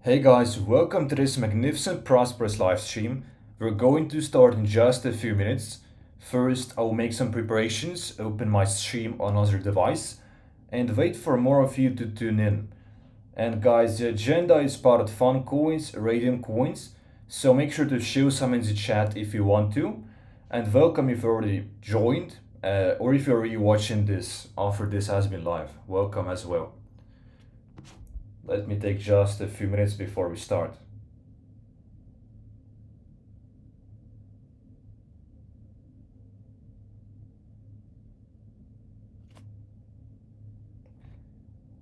Hey guys, welcome to this magnificent prosperous live stream. We're going to start in just a few minutes. First, I'll make some preparations, open my stream on another device, and wait for more of you to tune in. And guys, the agenda is part of fun coins, radium coins, so make sure to show some in the chat if you want to. And welcome if you already joined, or if you're already watching this after this has been live. Welcome as well. Let me take just a few minutes before we start.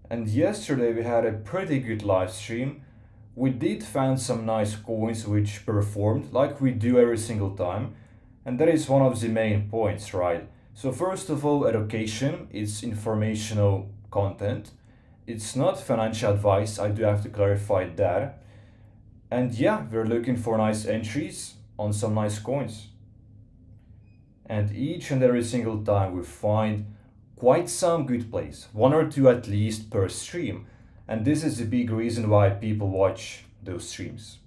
And yesterday we had a pretty good live stream. We did find some nice coins which performed like we do every single time. And that is one of the main points, right? So first of all, education is informational content. It's not financial advice, I do have to clarify that. And yeah, we're looking for nice entries on some nice coins. And each and every single time we find quite some good plays, one or two at least per stream. And this is the big reason why people watch those streams.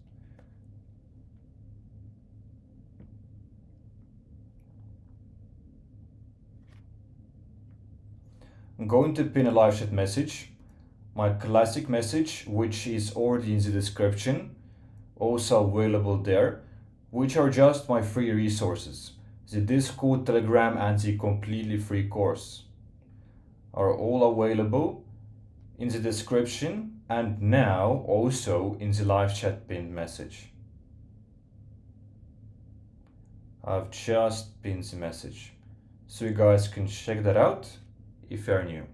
I'm going to pin a live chat message, my classic message, which is already in the description, also available there, which are just my free resources. The Discord, Telegram, and the completely free course are all available in the description and now also in the live chat pinned message. I've just pinned the message, so you guys can check that out if you're new.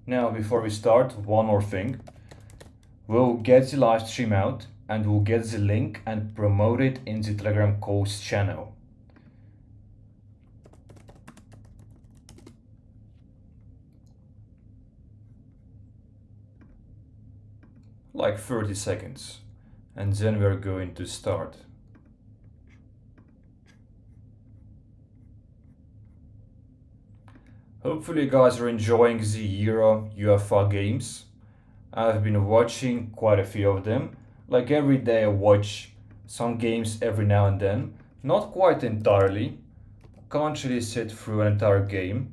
Now, before we start, one more thing. We'll get the live stream out and we'll get the link and promote it in the Telegram course channel. Like 30 seconds. And then we're going to start. Hopefully you guys are enjoying the Euro UFA games. I've been watching quite a few of them. Like every day I watch some games every now and then. Not quite entirely. Can't really sit through an entire game.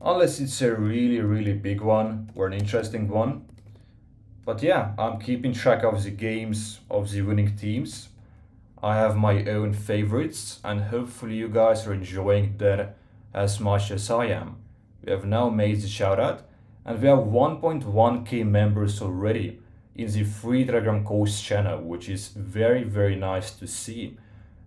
Unless it's a really big one or an interesting one. But yeah, I'm keeping track of the games of the winning teams. I have my own favorites and hopefully you guys are enjoying that as much as I am. We have now made the shout out and we have 1.1k members already in the free Telegram course channel, which is very nice to see.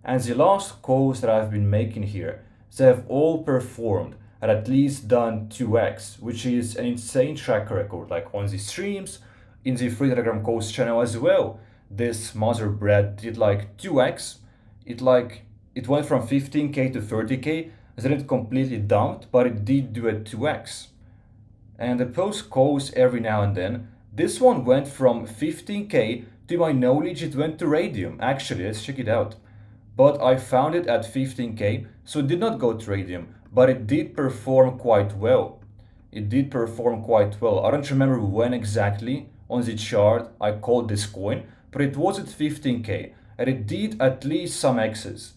And the last calls that I've been making here, they have all performed at least done 2x, which is an insane track record, like on the streams, in the free Telegram course channel as well. This mother bread did like 2x, it went from 15k to 30k, then it completely dumped, but it did do a 2x. And the post calls every now and then. This one went from 15k to my knowledge it went to radium. Actually, let's check it out. But I found it at 15k, so it did not go to radium, but it did perform quite well. It did perform quite well. I don't remember when exactly on the chart I called this coin, but it was at 15k and it did at least some X's.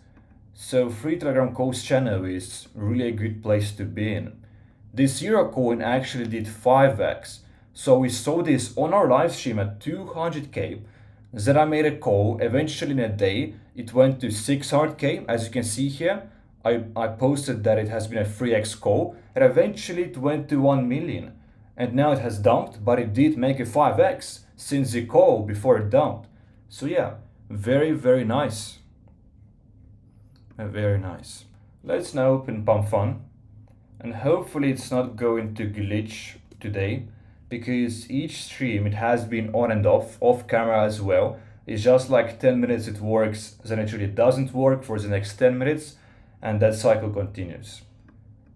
So free Telegram course channel is really a good place to be in. This Euro coin actually did 5x. So we saw this on our live stream at 200k. Then I made a call. Eventually in a day it went to 600k. As you can see here, I posted that it has been a 3x call and eventually it went to 1 million. And now it has dumped, but it did make a 5x since the call before it dumped. So yeah, very nice. Very nice. Let's now open Pump Fun. And hopefully it's not going to glitch today, because each stream it has been on and off camera as well. It's just like 10 minutes it works, then it really doesn't work for the next 10 minutes, and that cycle continues.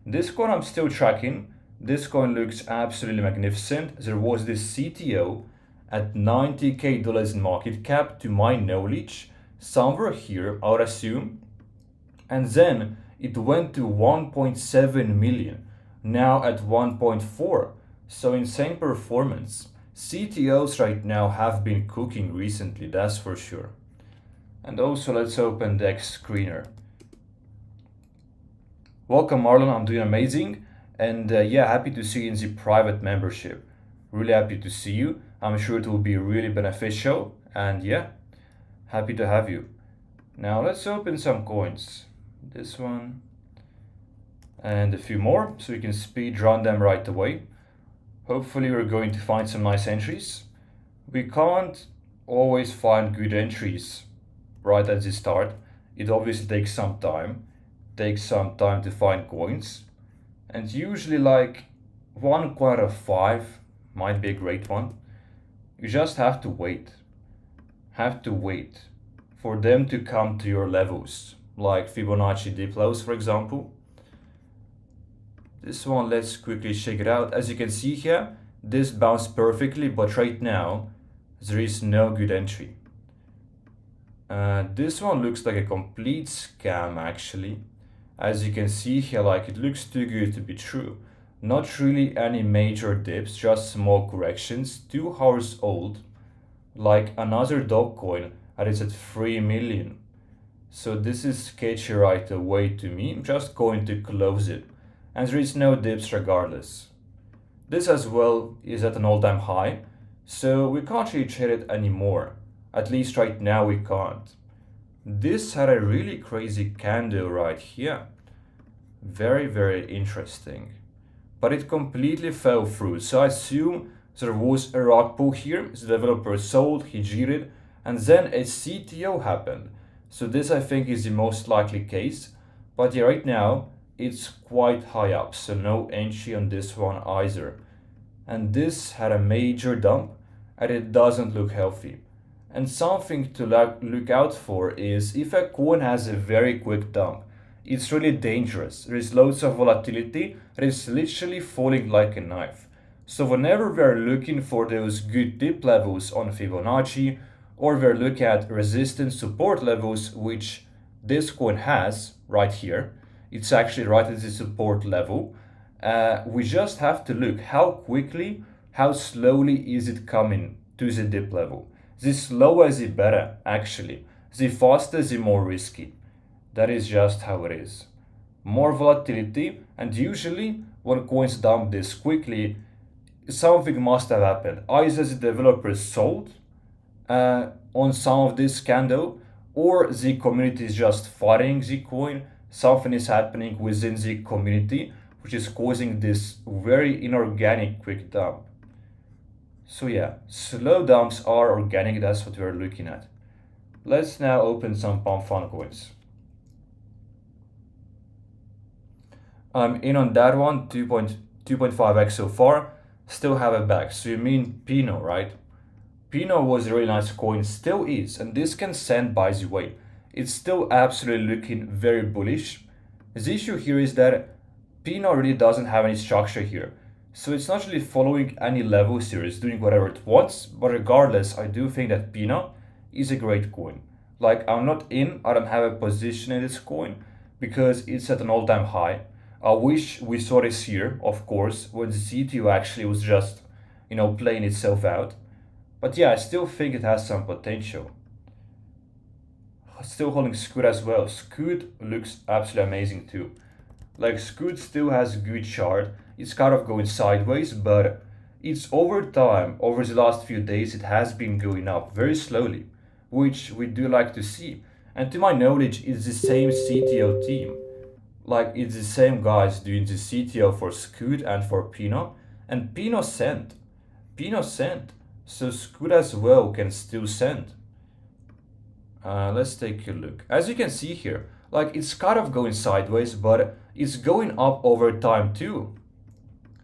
This coin I'm still tracking. This coin looks absolutely magnificent. There was this CTO at $90k in market cap to my knowledge, somewhere here I would assume. And then it went to 1.7 million, now at 1.4. So insane performance. CTOs right now have been cooking recently, that's for sure. And also let's open the X screener. Welcome Marlon, I'm doing amazing. And yeah, happy to see you in the private membership. Really happy to see you. I'm sure it will be really beneficial. And yeah, happy to have you. Now let's open some coins. This one. And a few more, so you can speed run them right away. Hopefully we're going to find some nice entries. We can't always find good entries right at the start. It obviously takes some time. Takes some time to find coins. And usually like 1 coin out of 5 might be a great one. You just have to wait. Have to wait for them to come to your levels. Like Fibonacci dip lows, for example. This one, let's quickly check it out. As you can see here, this bounced perfectly, but right now, there is no good entry. This one looks like a complete scam, actually. As you can see here, like it looks too good to be true. Not really any major dips, just small corrections, 2 hours old. Like another dog coin that is at 3 million. So this is sketchy right away to me. I'm just going to close it. And there is no dips regardless. This as well is at an all-time high, so we can't really trade it anymore. At least right now we can't. This had a really crazy candle right here. Very, very interesting. But it completely fell through, so I assume there was a rug pull here. The developer sold, he jited, and then a CTO happened. So this I think is the most likely case. But yeah, right now, it's quite high up, so no entry on this one either. And this had a major dump, and it doesn't look healthy. And something to look out for is if a coin has a very quick dump, it's really dangerous. There is loads of volatility, it is literally falling like a knife. So whenever we're looking for those good dip levels on Fibonacci, or we're looking at resistance support levels, which this coin has right here, it's actually right at the support level. We just have to look how quickly, how slowly is it coming to the dip level. The slower the better, actually. The faster the more risky. That is just how it is. More volatility, and usually when coins dump this quickly, something must have happened. Either the developer sold on some of this candle, or the community is just fighting the coin. Something is happening within the community which is causing this very inorganic quick dump. So yeah, slow dumps are organic, that's what we're looking at. Let's now open some pump fun coins. I'm in on that one, 2.5x so far, still have a bag. So you mean Pino, right? Pino was a really nice coin, still is, and this can send by the way. It's still absolutely looking very bullish. The issue here is that Pino really doesn't have any structure here. So it's not really following any levels here, it's doing whatever it wants, but regardless, I do think that Pino is a great coin. Like, I'm not in, I don't have a position in this coin, because it's at an all-time high. I wish we saw this here, of course, when the CTO actually was just, playing itself out. But yeah, I still think it has some potential. Still holding Scoot as well. Scoot looks absolutely amazing too. Like, Scoot still has a good chart. It's kind of going sideways, but it's over time, over the last few days, it has been going up very slowly, which we do like to see. And to my knowledge, it's the same CTO team. Like, it's the same guys doing the CTO for Scoot and for Pino. And Pino sent. Pino sent. So Scoot as well can still send. Let's take a look. As you can see here, like, it's kind of going sideways, but it's going up over time too.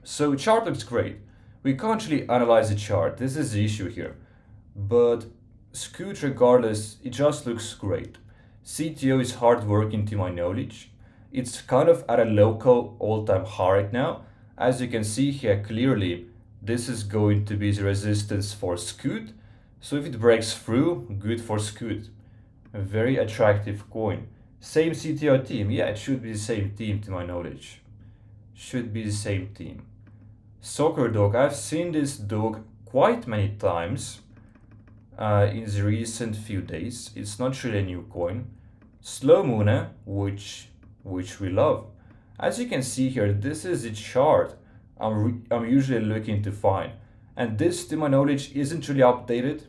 So chart looks great. We can't really analyze the chart. This is the issue here. But Scoot, regardless, it just looks great. CTO is hard working to my knowledge. It's kind of at a local all-time high right now. As you can see here clearly, this is going to be the resistance for Scoot. So if it breaks through, good for Scoot. A very attractive coin. Same CTO team. Yeah, it should be the same team to my knowledge. should be the same team. Soccer dog, I've seen this dog quite many times in the recent few days. It's not really a new coin. Slow Moon, which we love. As you can see here, this is the chart I'm usually looking to find. And this, to my knowledge, isn't really updated.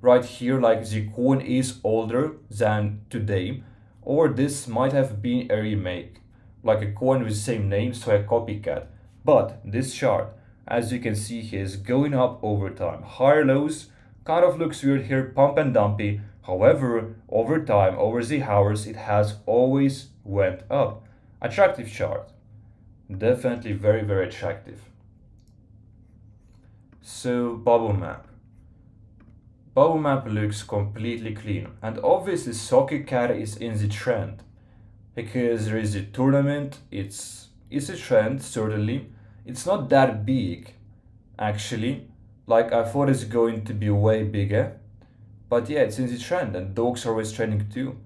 Right here, like the coin is older than today, or this might have been a remake, like a coin with the same name, so a copycat. But this chart, as you can see here, is going up over time. Higher lows, kind of looks weird here, pump and dumpy. However, over time, over the hours, it has always went up. Attractive chart. Definitely very, very attractive. So, bubble map. Bubble map looks completely clean, and obviously Soccer Cat is in the trend because there is a tournament. It's a trend, certainly. It's not that big, actually. Like I thought it's going to be way bigger, but yeah, it's in the trend, and dogs are always trending too.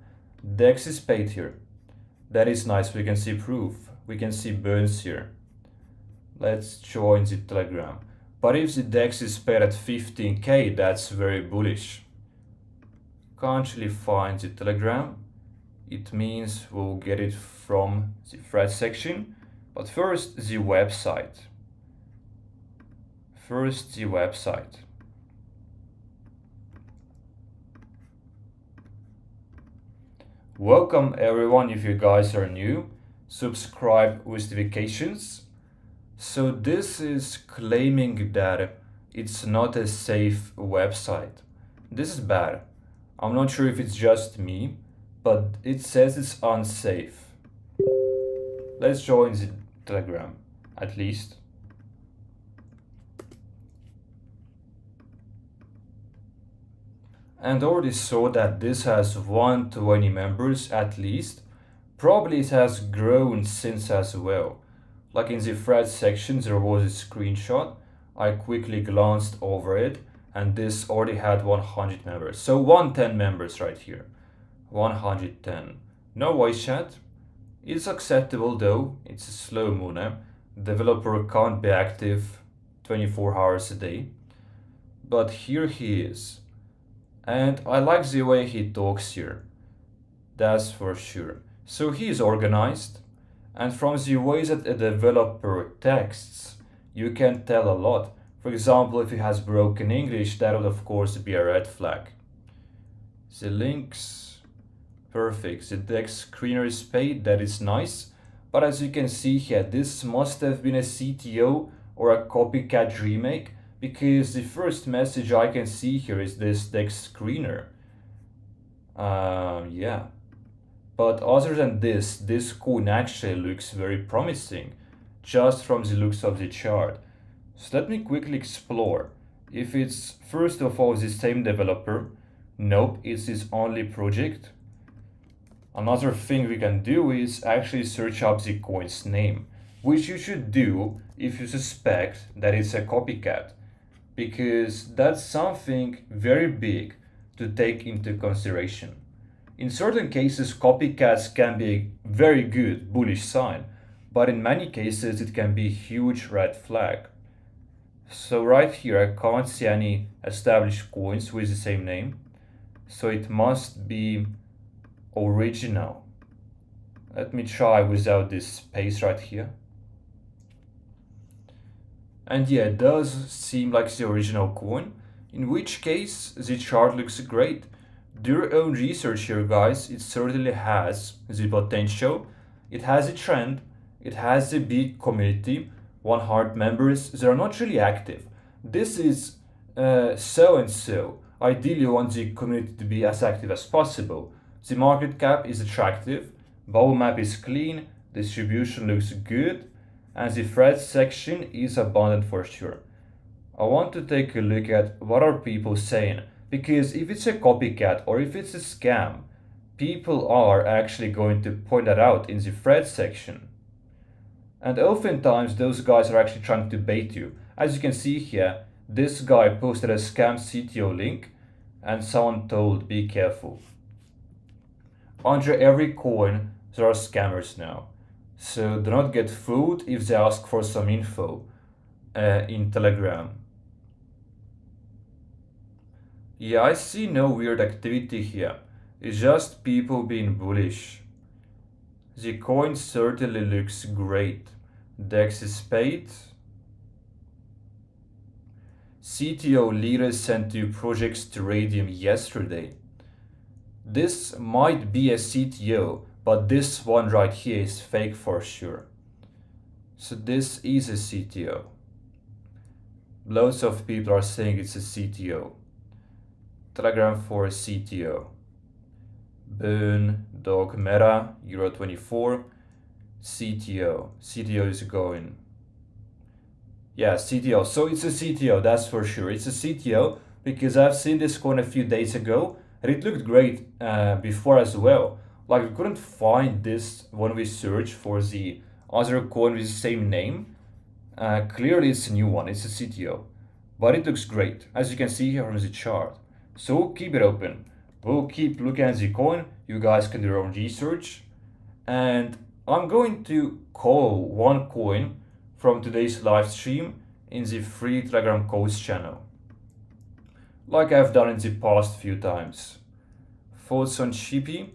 Dex is paid here. That is nice. We can see proof. We can see burns here. Let's join the Telegram. But if the DEX is paid at 15k, that's very bullish. Can't really find the Telegram. It means we'll get it from the thread section. But first, the website. Welcome everyone if you guys are new. Subscribe with notifications. So this is claiming that it's not a safe website. This is bad. I'm not sure if it's just me, but it says it's unsafe. Let's join the Telegram, at least. And already saw that this has 120 members at least. Probably it has grown since as well. Like in the thread section, there was a screenshot. I quickly glanced over it, and this already had 100 members. So 110 members right here. 110. No voice chat. It's acceptable though. It's a slow moon. Developer can't be active 24 hours a day. But here he is. And I like the way he talks here. That's for sure. So he is organized. And from the ways that a developer texts, you can tell a lot. For example, if he has broken English, that would of course be a red flag. The links, perfect. The text screener is paid, that is nice. But as you can see here, this must have been a CTO or a copycat remake, because the first message I can see here is this text screener. Yeah. But other than this coin actually looks very promising, just from the looks of the chart. So let me quickly explore. If it's first of all the same developer, nope, it's his only project. Another thing we can do is actually search up the coin's name, which you should do if you suspect that it's a copycat, because that's something very big to take into consideration. In certain cases, copycats can be a very good bullish sign, but in many cases it can be a huge red flag. So right here I can't see any established coins with the same name, so it must be original. Let me try without this space right here. And yeah, it does seem like the original coin, in which case the chart looks great. Do your own research here, guys. It certainly has the potential. It has a trend. It has a big community. 100 members. They are not really active. This is so and so. Ideally, you want the community to be as active as possible. The market cap is attractive. Bubble map is clean. Distribution looks good. And the thread section is abundant for sure. I want to take a look at what are people saying. Because if it's a copycat or if it's a scam, people are actually going to point that out in the thread section. And oftentimes those guys are actually trying to bait you. As you can see here, this guy posted a scam CTO link and someone told be careful. Under every coin there are scammers now. So do not get fooled if they ask for some info in Telegram. Yeah, I see no weird activity here. It's just people being bullish. The coin certainly looks great. DEX is paid. CTO leaders sent 2 projects to Radium yesterday. This might be a CTO, but this one right here is fake for sure. So this is a CTO. Loads of people are saying it's a CTO. Telegram for a CTO. Burn, Dog Meta, Euro 24, CTO. CTO is going. Yeah, CTO. So it's a CTO, that's for sure. It's a CTO because I've seen this coin a few days ago and it looked great before as well. Like we couldn't find this when we searched for the other coin with the same name. Clearly it's a new one, it's a CTO. But it looks great, as you can see here from the chart. So we'll keep it open. We'll keep looking at the coin. You guys can do your own research. And I'm going to call one coin from today's live stream in the free Telegram coach channel, like I've done in the past few times. Thoughts on Chippy?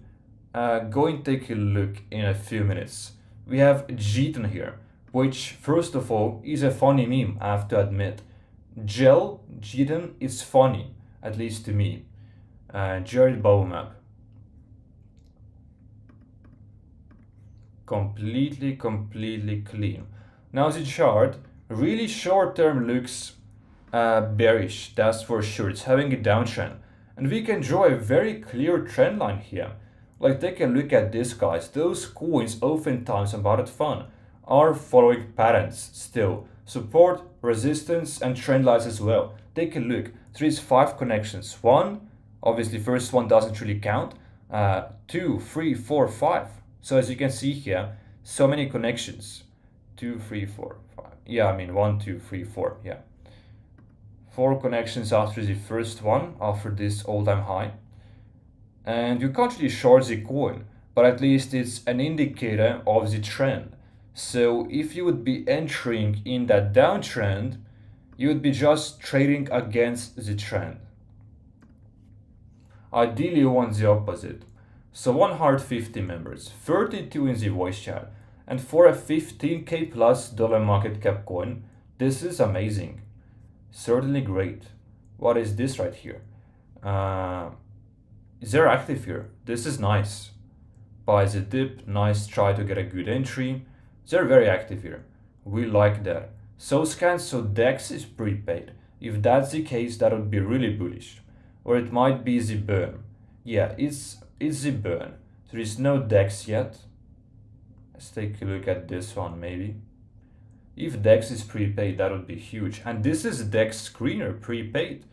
Go and take a look in a few minutes. We have Jeton here, which first of all is a funny meme, I have to admit. Jeton is funny, at least to me. Jared Bowmap. Completely clean. Now the chart, really short term looks bearish, that's for sure. It's having a downtrend. And we can draw a very clear trend line here. Like take a look at this, guys. Those coins oftentimes, about it fun, are following patterns still. Support, resistance, and trend lines as well. Take a look. There is 5 connections. 1, obviously first one doesn't really count. 2, 3, 4, 5. So as you can see here, so many connections. 2, 3, 4, 5. Yeah, I mean 1, 2, 3, 4. Yeah. 4 connections after the first one, after this all-time high. And you can't really short the coin, but at least it's an indicator of the trend. So if you would be entering in that downtrend, you would be just trading against the trend. Ideally, you want the opposite. So 150 members, 32 in the voice chat, and for a 15k plus dollar market cap coin, this is amazing. Certainly great. What is this right here? They're active here. This is nice. Buys a dip, nice try to get a good entry. They're very active here. We like that. So DEX is prepaid. If that's the case, that would be really bullish. Or it might be the burn. Yeah, it's the burn. There is no DEX yet. Let's take a look at this one maybe. If DEX is prepaid, that would be huge. And this is DEX screener prepaid.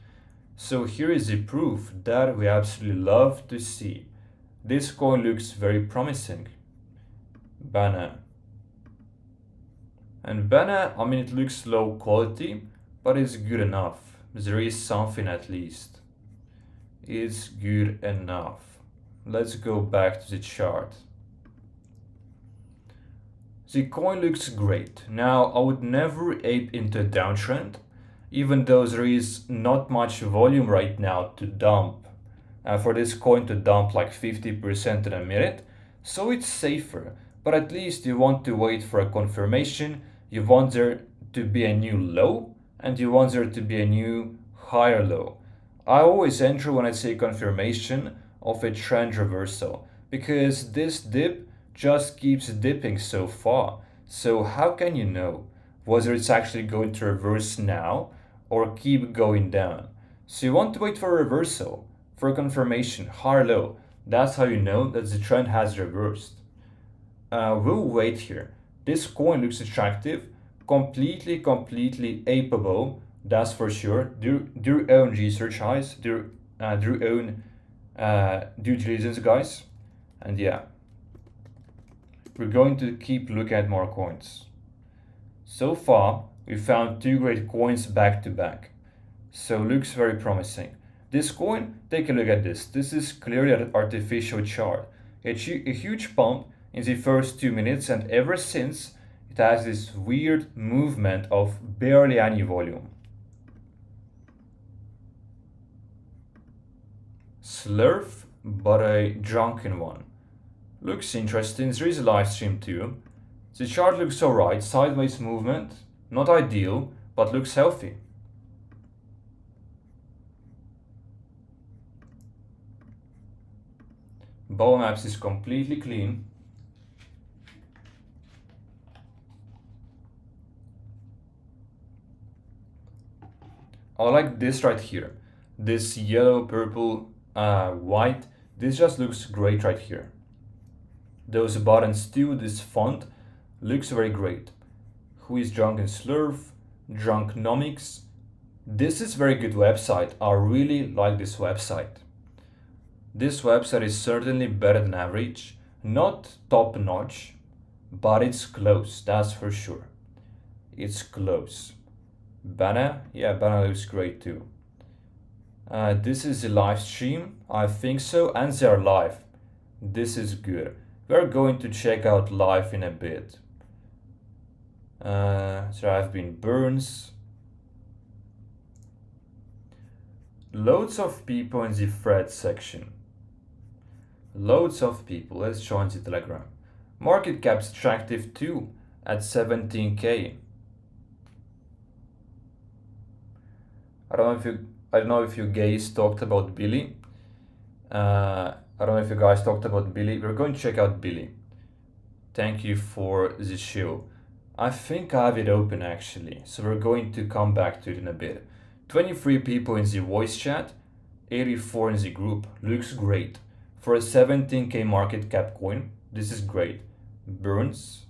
So here is the proof that we absolutely love to see. This coin looks very promising. Banner. And Banner, I mean, it looks low quality, but it's good enough. There is something at least. It's good enough. Let's go back to the chart. The coin looks great. Now, I would never ape into a downtrend, even though there is not much volume right now to dump. For this coin to dump like 50% in a minute, so it's safer. But at least you want to wait for a confirmation. You want there to be a new low, and you want there to be a new higher low. I always enter when I say confirmation of a trend reversal, because this dip just keeps dipping so far. So how can you know whether it's actually going to reverse now or keep going down? So you want to wait for a reversal, for a confirmation, higher low. That's how you know that the trend has reversed. We'll wait here. This coin looks attractive, completely apeable, that's for sure. Do your own research, guys. Do your own due diligence, guys. And yeah, we're going to keep looking at more coins. So far, we found 2 great coins back to back. So looks very promising. This coin, take a look at this. This is clearly an artificial chart. A huge pump in the first 2 minutes, and ever since it has this weird movement of barely any volume. Slurf, but a drunken one. Looks interesting. There is a live stream too. The chart looks alright, sideways movement, not ideal, but looks healthy. Bow maps is completely clean. I like this right here. This yellow, purple, white. This just looks great right here. Those buttons too, this font looks very great. Who is Drunk and Slurf? Drunknomics. This is very good website. I really like this website. This website is certainly better than average. Not top notch, but it's close, that's for sure. It's close. Banner, yeah, Banner looks great too. This is a live stream, I think so, and they're live. This is good. We're going to check out live in a bit. There have been burns. Loads of people in the thread section. Loads of people. Let's join the Telegram. Market cap's attractive too at 17k. I don't know if you guys talked about Billy. I don't know if you guys talked about Billy. We're going to check out Billy. Thank you for the show. I think I have it open actually, so we're going to come back to it in a bit. 23 people in the voice chat, 84 in the group. Looks great. For a 17k market cap coin, this is great. Burns.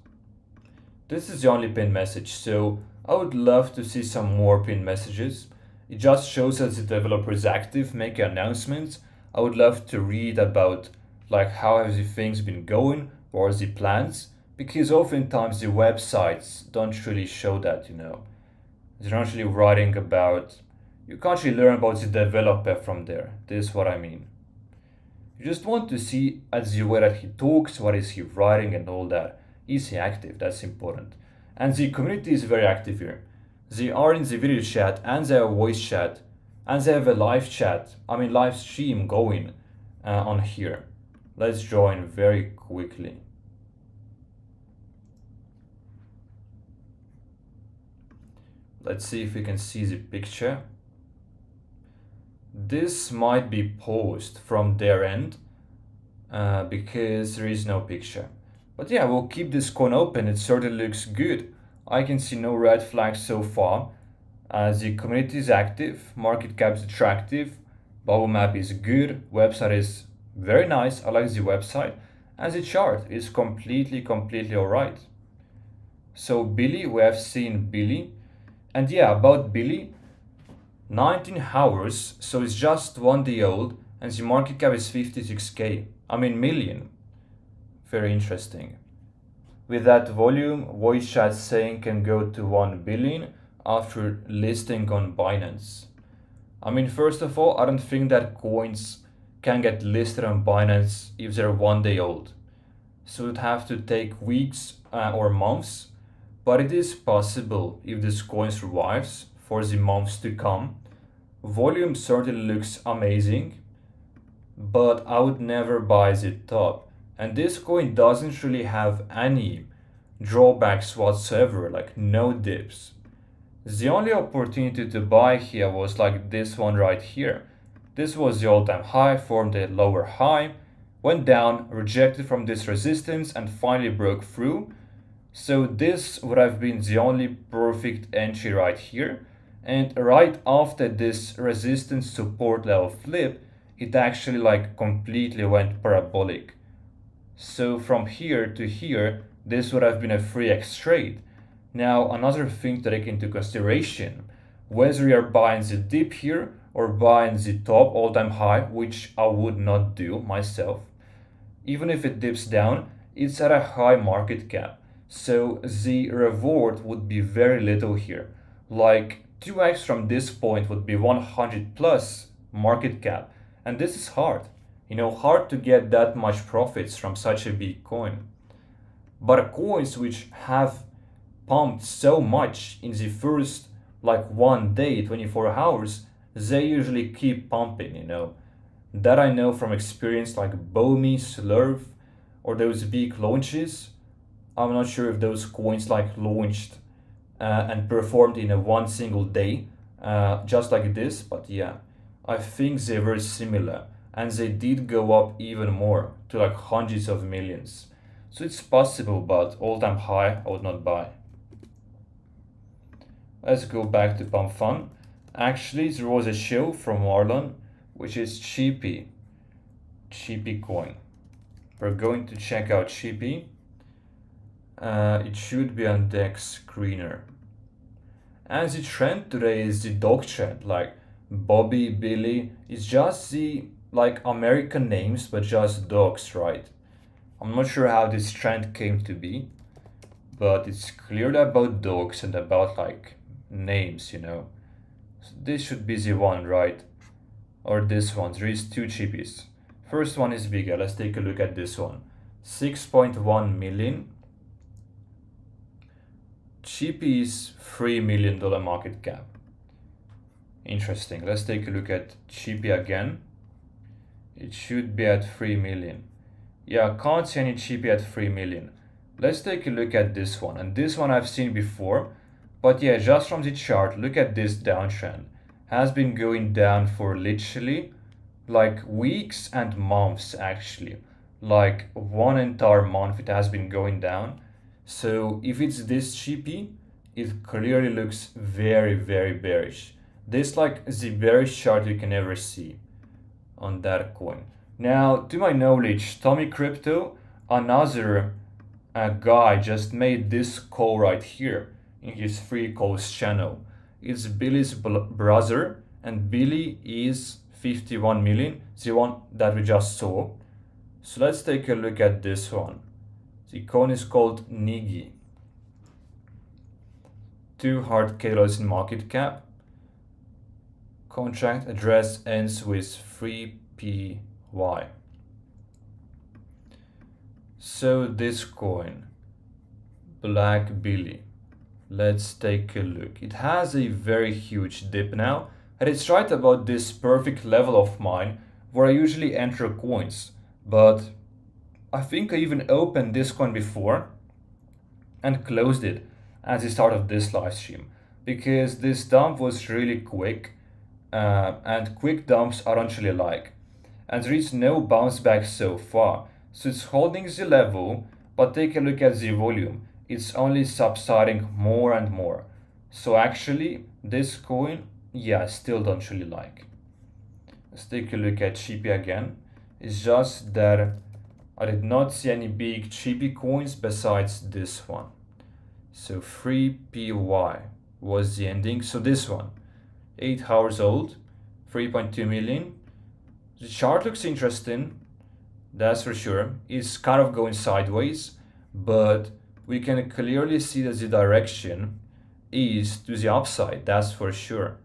This is the only pinned message, so I would love to see some more pinned messages. It just shows that the developer is active, making announcements. I would love to read about like how have the things been going, what are the plans, because oftentimes the websites don't really show that, you know. They're not really writing about, you can't really learn about the developer from there. This is what I mean. You just want to see at the way that he talks, what is he writing and all that. Is he active? That's important. And the community is very active here. They are in the video chat and they have voice chat and they have a live chat, live stream going on here. Let's join very quickly. Let's see if we can see the picture. This might be paused from their end because there is no picture. But yeah, we'll keep this coin open. It certainly looks good. I can see no red flags so far. The community is active, market cap is attractive, bubble map is good, website is very nice, I like the website, and the chart is completely alright. So Billy, we have seen Billy, and yeah, about Billy, 19 hours, so it's just 1 day old, and the market cap is 56k, million. Very interesting. With that volume, voice chat saying can go to 1 billion after listing on Binance. First of all, I don't think that coins can get listed on Binance if they're 1 day old. So it would have to take weeks or months, but it is possible if this coin survives for the months to come. Volume certainly looks amazing, but I would never buy the top. And this coin doesn't really have any drawbacks whatsoever, like no dips. The only opportunity to buy here was like this one right here. This was the all-time high, formed a lower high, went down, rejected from this resistance, and finally broke through. So this would have been the only perfect entry right here. And right after this resistance support level flip, it actually like completely went parabolic. So from here to here, this would have been a 3x trade. Now another thing to take into consideration, whether you're buying the dip here or buying the top all-time high, which I would not do myself, even if it dips down, it's at a high market cap. So the reward would be very little here. Like 2x from this point would be 100 plus market cap. And this is hard. Hard to get that much profits from such a big coin. But coins which have pumped so much in the first like one day, 24 hours, they usually keep pumping, That I know from experience, like Bomi, Slurf, or those big launches. I'm not sure if those coins like launched and performed in a one single day, just like this, but yeah, I think they were similar and they did go up even more to like hundreds of millions. So it's possible, but all-time high, I would not buy. Let's go back to Pump Fun. Actually, there was a show from Marlon, which is Cheapy coin. We're going to check out Cheapy. It should be on Dex Screener. And the trend today is the dog trend, like Bobby, Billy. It's just the like American names, but just dogs, right? I'm not sure how this trend came to be, but it's clearly about dogs and about like names, So this should be the one, right? Or this one. There is two cheapies. First one is bigger. Let's take a look at this one. 6.1 million. Cheapy is $3 million market cap. Interesting. Let's take a look at Cheapy again. It should be at 3 million. Yeah, I can't see any Cheapy at 3 million. Let's take a look at this one. And this one I've seen before. But yeah, just from the chart, look at this downtrend. Has been going down for literally like weeks and months actually. Like one entire month it has been going down. So if it's this cheapy, it clearly looks very, very bearish. This like the bearish chart you can ever see on that coin. Now, to my knowledge, Tommy Crypto, another guy just made this call right here in his free calls channel. It's Billy's brother, and Billy is 51 million, the one that we just saw. So let's take a look at this one. The coin is called Nigi. 200 kilos in market cap. Contract address ends with 3PY. So this coin, Black Billy. Let's take a look. It has a very huge dip now, and it's right about this perfect level of mine where I usually enter coins. But I think I even opened this coin before and closed it at the start of this live stream because this dump was really quick, and quick dumps I don't really like. And there is no bounce back so far. So it's holding the level, but take a look at the volume. It's only subsiding more and more. So actually, this coin, yeah, I still don't really like. Let's take a look at Cheapy again. It's just that I did not see any big Cheapy coins besides this one. So 3PY was the ending. So this one, 8 hours old, 3.2 million. The chart looks interesting, that's for sure. It's kind of going sideways, but we can clearly see that the direction is to the upside, that's for sure.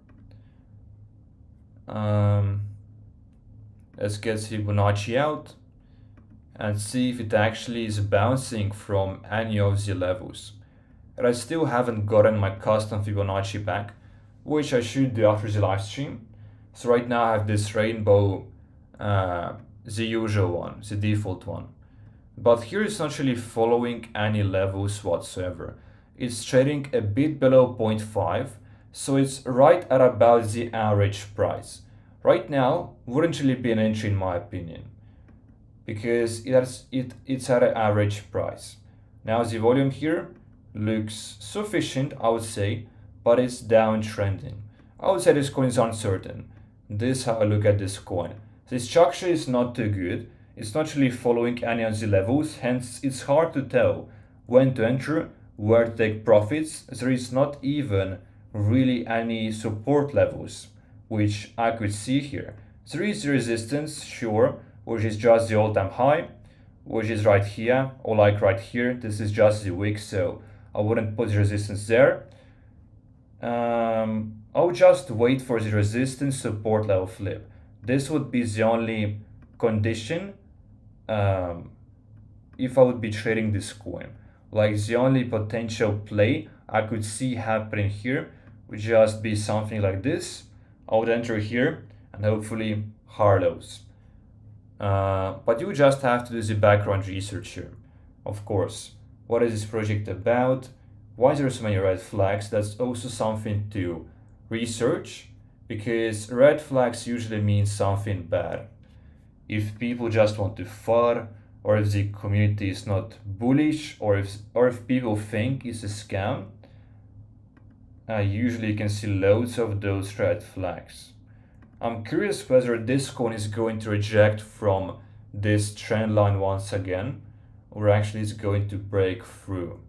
Let's get Fibonacci out and see if it actually is bouncing from any of the levels. And I still haven't gotten my custom Fibonacci back, which I should do after the live stream. So right now I have this rainbow, the usual one, the default one. But here it's not really following any levels whatsoever. It's trading a bit below 0.5, so it's right at about the average price. Right now wouldn't really be an entry in my opinion, because it's at an average price. Now the volume here looks sufficient, I would say, but it's downtrending. I would say this coin is uncertain. This is how I look at this coin. The structure is not too good. It's not really following any of the levels, hence it's hard to tell when to enter, where to take profits. There is not even really any support levels, which I could see here. There is resistance, sure, which is just the all-time high, which is right here, or like right here. This is just the wick, so I wouldn't put the resistance there. I would just wait for the resistance support level flip. This would be the only condition if I would be trading this coin. Like the only potential play I could see happening here would just be something like this. I would enter here and hopefully Harlow's. But you just have to do the background research here. Of course, what is this project about? Why is there so many red flags? That's also something to research, because red flags usually mean something bad. If people just want to FUD, or if the community is not bullish, or if people think it's a scam, usually you can see loads of those red flags. I'm curious whether this coin is going to reject from this trend line once again, or actually it's going to break through.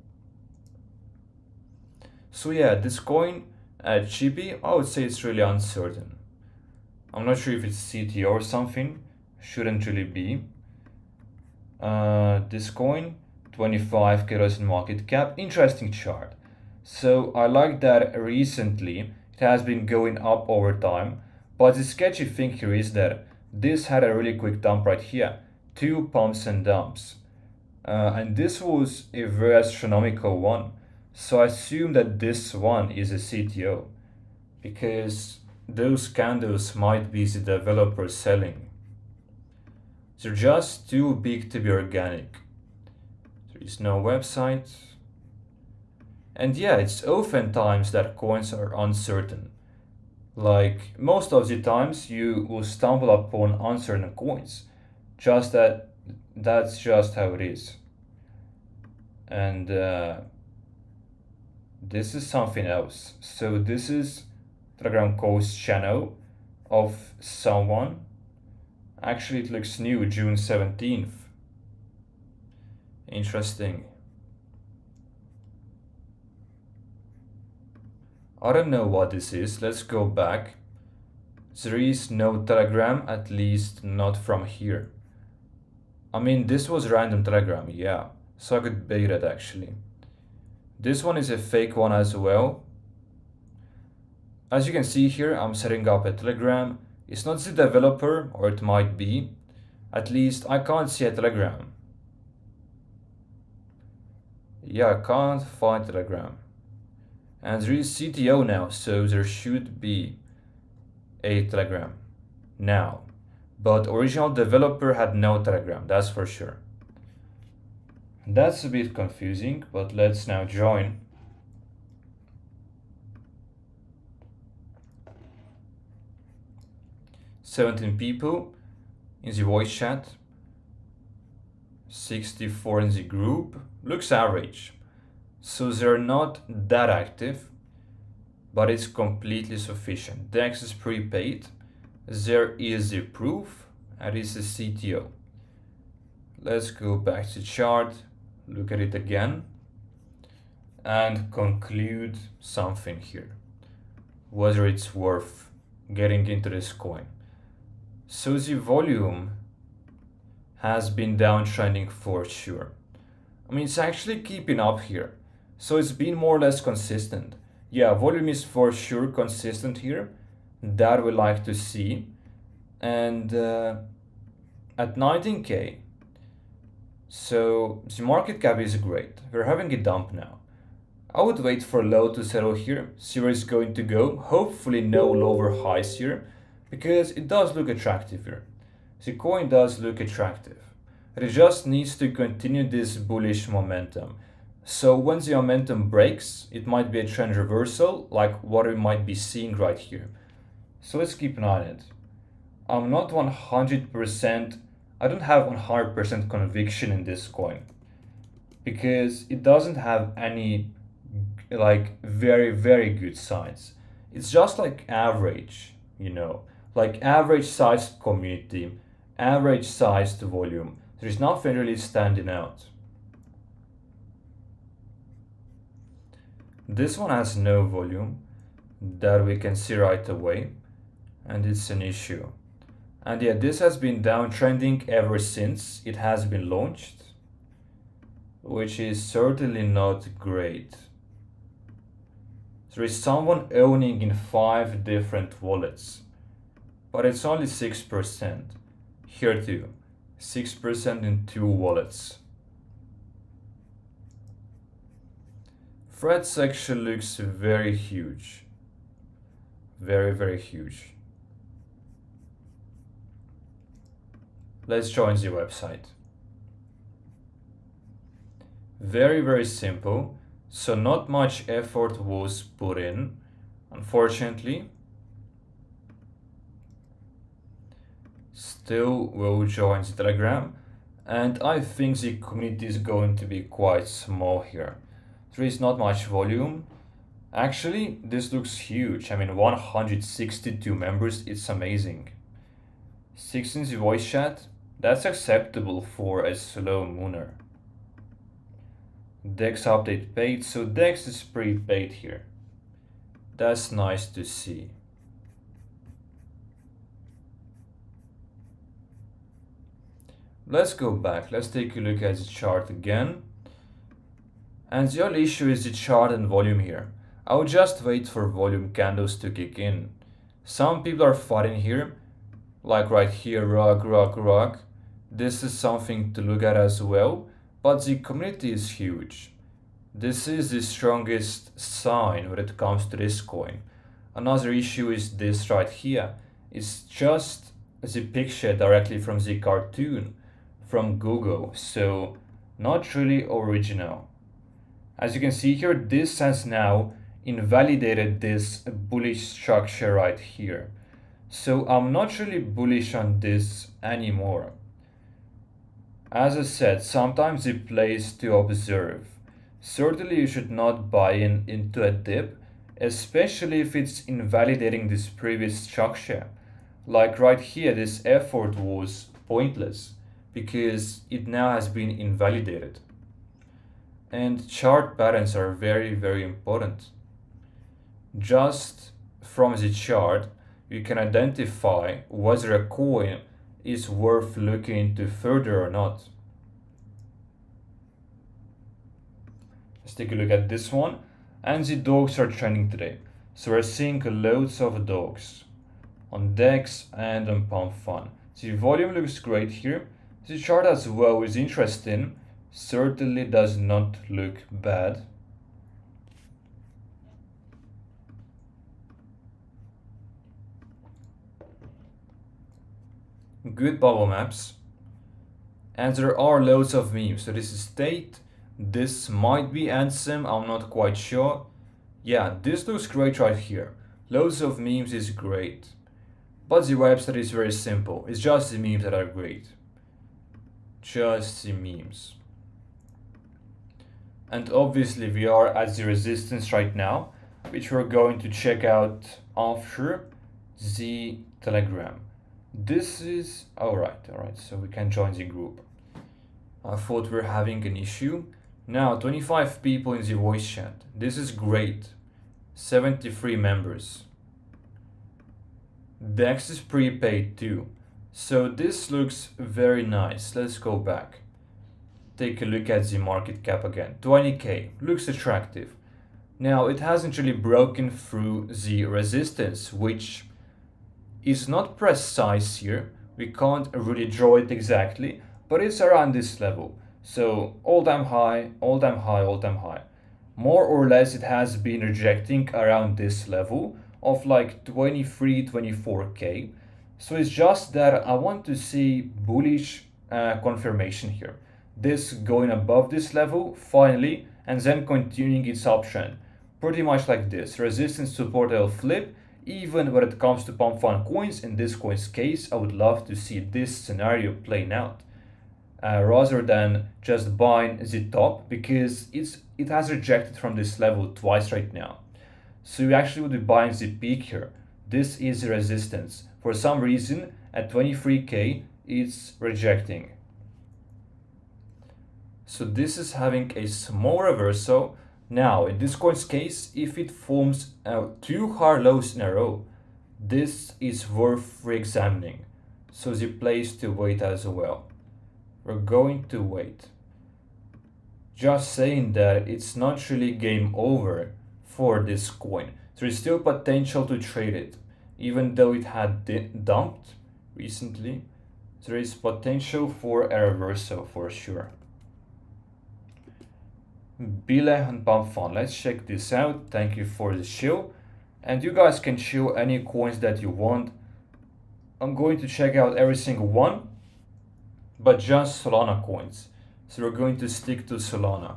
So yeah, this coin at Chibi, I would say it's really uncertain. I'm not sure if it's CTO or something, shouldn't really be. This coin, 25k in market cap, interesting chart. So I like that recently it has been going up over time, but the sketchy thing here is that this had a really quick dump right here, 2 pumps and dumps. And this was a very astronomical one. So I assume that this one is a CTO, because those candles might be the developer selling. They're just too big to be organic. There is no website. And yeah, it's oftentimes that coins are uncertain. Like most of the times you will stumble upon uncertain coins. Just that's just how it is. And this is something else. So this is Telegram Coast channel of someone. Actually, it looks new, June 17th. Interesting. I don't know what this is. Let's go back. There is no Telegram, at least not from here. I mean, this was random Telegram, yeah. So I could bait it actually. This one is a fake one as well. As you can see here, I'm setting up a Telegram. It's not the developer, or it might be. At least I can't see a Telegram. Yeah, I can't find Telegram. And there is CTO now, so there should be a Telegram now. But original developer had no Telegram, that's for sure. That's a bit confusing, but let's now join. "17 people in the voice chat, 64 in the group, looks average. So they're not that active, but it's completely sufficient. DEX is prepaid, there is the proof, and it's a CTO. Let's go back to the chart, look at it again, and conclude something here, whether it's worth getting into this coin. So the volume has been downtrending for sure. I mean, it's actually keeping up here. So it's been more or less consistent. Yeah, volume is for sure consistent here. That we like to see. And at 19k, so the market cap is great. We're having a dump now. I would wait for low to settle here, see where it's going to go. Hopefully no lower highs here, because it does look attractive here. The coin does look attractive. It just needs to continue this bullish momentum. So when the momentum breaks, it might be a trend reversal, like what we might be seeing right here. So let's keep an eye on it. I'm not 100%, I don't have 100% conviction in this coin, because it doesn't have any like very, very good signs. It's just like average, like average sized community, average sized volume. There's nothing really standing out. This one has no volume that we can see right away, and it's an issue. And yeah, this has been downtrending ever since it has been launched, which is certainly not great. There is someone owning in 5 different wallets, but it's only 6%. Here too, 6% in 2 wallets. threat section looks very huge. Very, very huge. Let's join the website. Very, very simple. So not much effort was put in, unfortunately. Still will join the Telegram. And I think the community is going to be quite small here. There is not much volume. Actually, this looks huge. I mean, 162 members, it's amazing. 16 the voice chat, that's acceptable for a slow mooner. Dex update paid, so Dex is prepaid here. That's nice to see. Let's go back, let's take a look at the chart again. And the only issue is the chart and volume here. I'll just wait for volume candles to kick in. Some people are fighting here, like right here, rug. This is something to look at as well, but the community is huge. This is the strongest sign when it comes to this coin. Another issue is this right here. It's just the picture directly from the cartoon from Google, so not really original. As you can see here, this has now invalidated this bullish structure right here. So I'm not really bullish on this anymore. As I said, sometimes it plays to observe. Certainly you should not buy into a dip, especially if it's invalidating this previous structure. Like right here, this effort was pointless because it now has been invalidated. And chart patterns are very, very important. Just from the chart, you can identify whether a coin is worth looking into further or not. Let's take a look at this one. And the dogs are trending today. So we're seeing loads of dogs on DEX and on Pump Fun. The volume looks great here. The chart as well is interesting. Certainly does not look bad. Good bubble maps. And there are loads of memes. So this is State. This might be Ansem. I'm not quite sure. Yeah, this looks great right here. Loads of memes is great. But the website is very simple. It's just the memes that are great. Just the memes. And obviously we are at the resistance right now, which we're going to check out after the Telegram. This is alright, so we can join the group. I thought we're having an issue. Now 25 people in the voice chat. This is great. 73 members. Dex is prepaid too. So this looks very nice. Let's go back. Take a look at the market cap again. 20k looks attractive. Now it hasn't really broken through the resistance, which is not precise here. We can't really draw it exactly, but it's around this level. So all-time high, all-time high, all-time high. More or less it has been rejecting around this level of like 23, 24k. So it's just that I want to see bullish confirmation here. This going above this level finally, and then continuing its uptrend. Pretty much like this. Resistance support L flip. Even when it comes to pump fund coins, in this coin's case, I would love to see this scenario playing out. Rather than just buying the top, because it has rejected from this level twice right now. So you actually would be buying the peak here. This is the resistance. For some reason, at 23k, it's rejecting. So this is having a small reversal. Now, in this coin's case, if it forms two hard lows in a row, this is worth re-examining. So the place to wait as well. We're going to wait. Just saying that it's not really game over for this coin. There is still potential to trade it. Even though it had dumped recently, there is potential for a reversal for sure. Bile and Pump Fun. Let's check this out. Thank you for the show. And you guys can show any coins that you want. I'm going to check out every single one, but just Solana coins. So we're going to stick to Solana.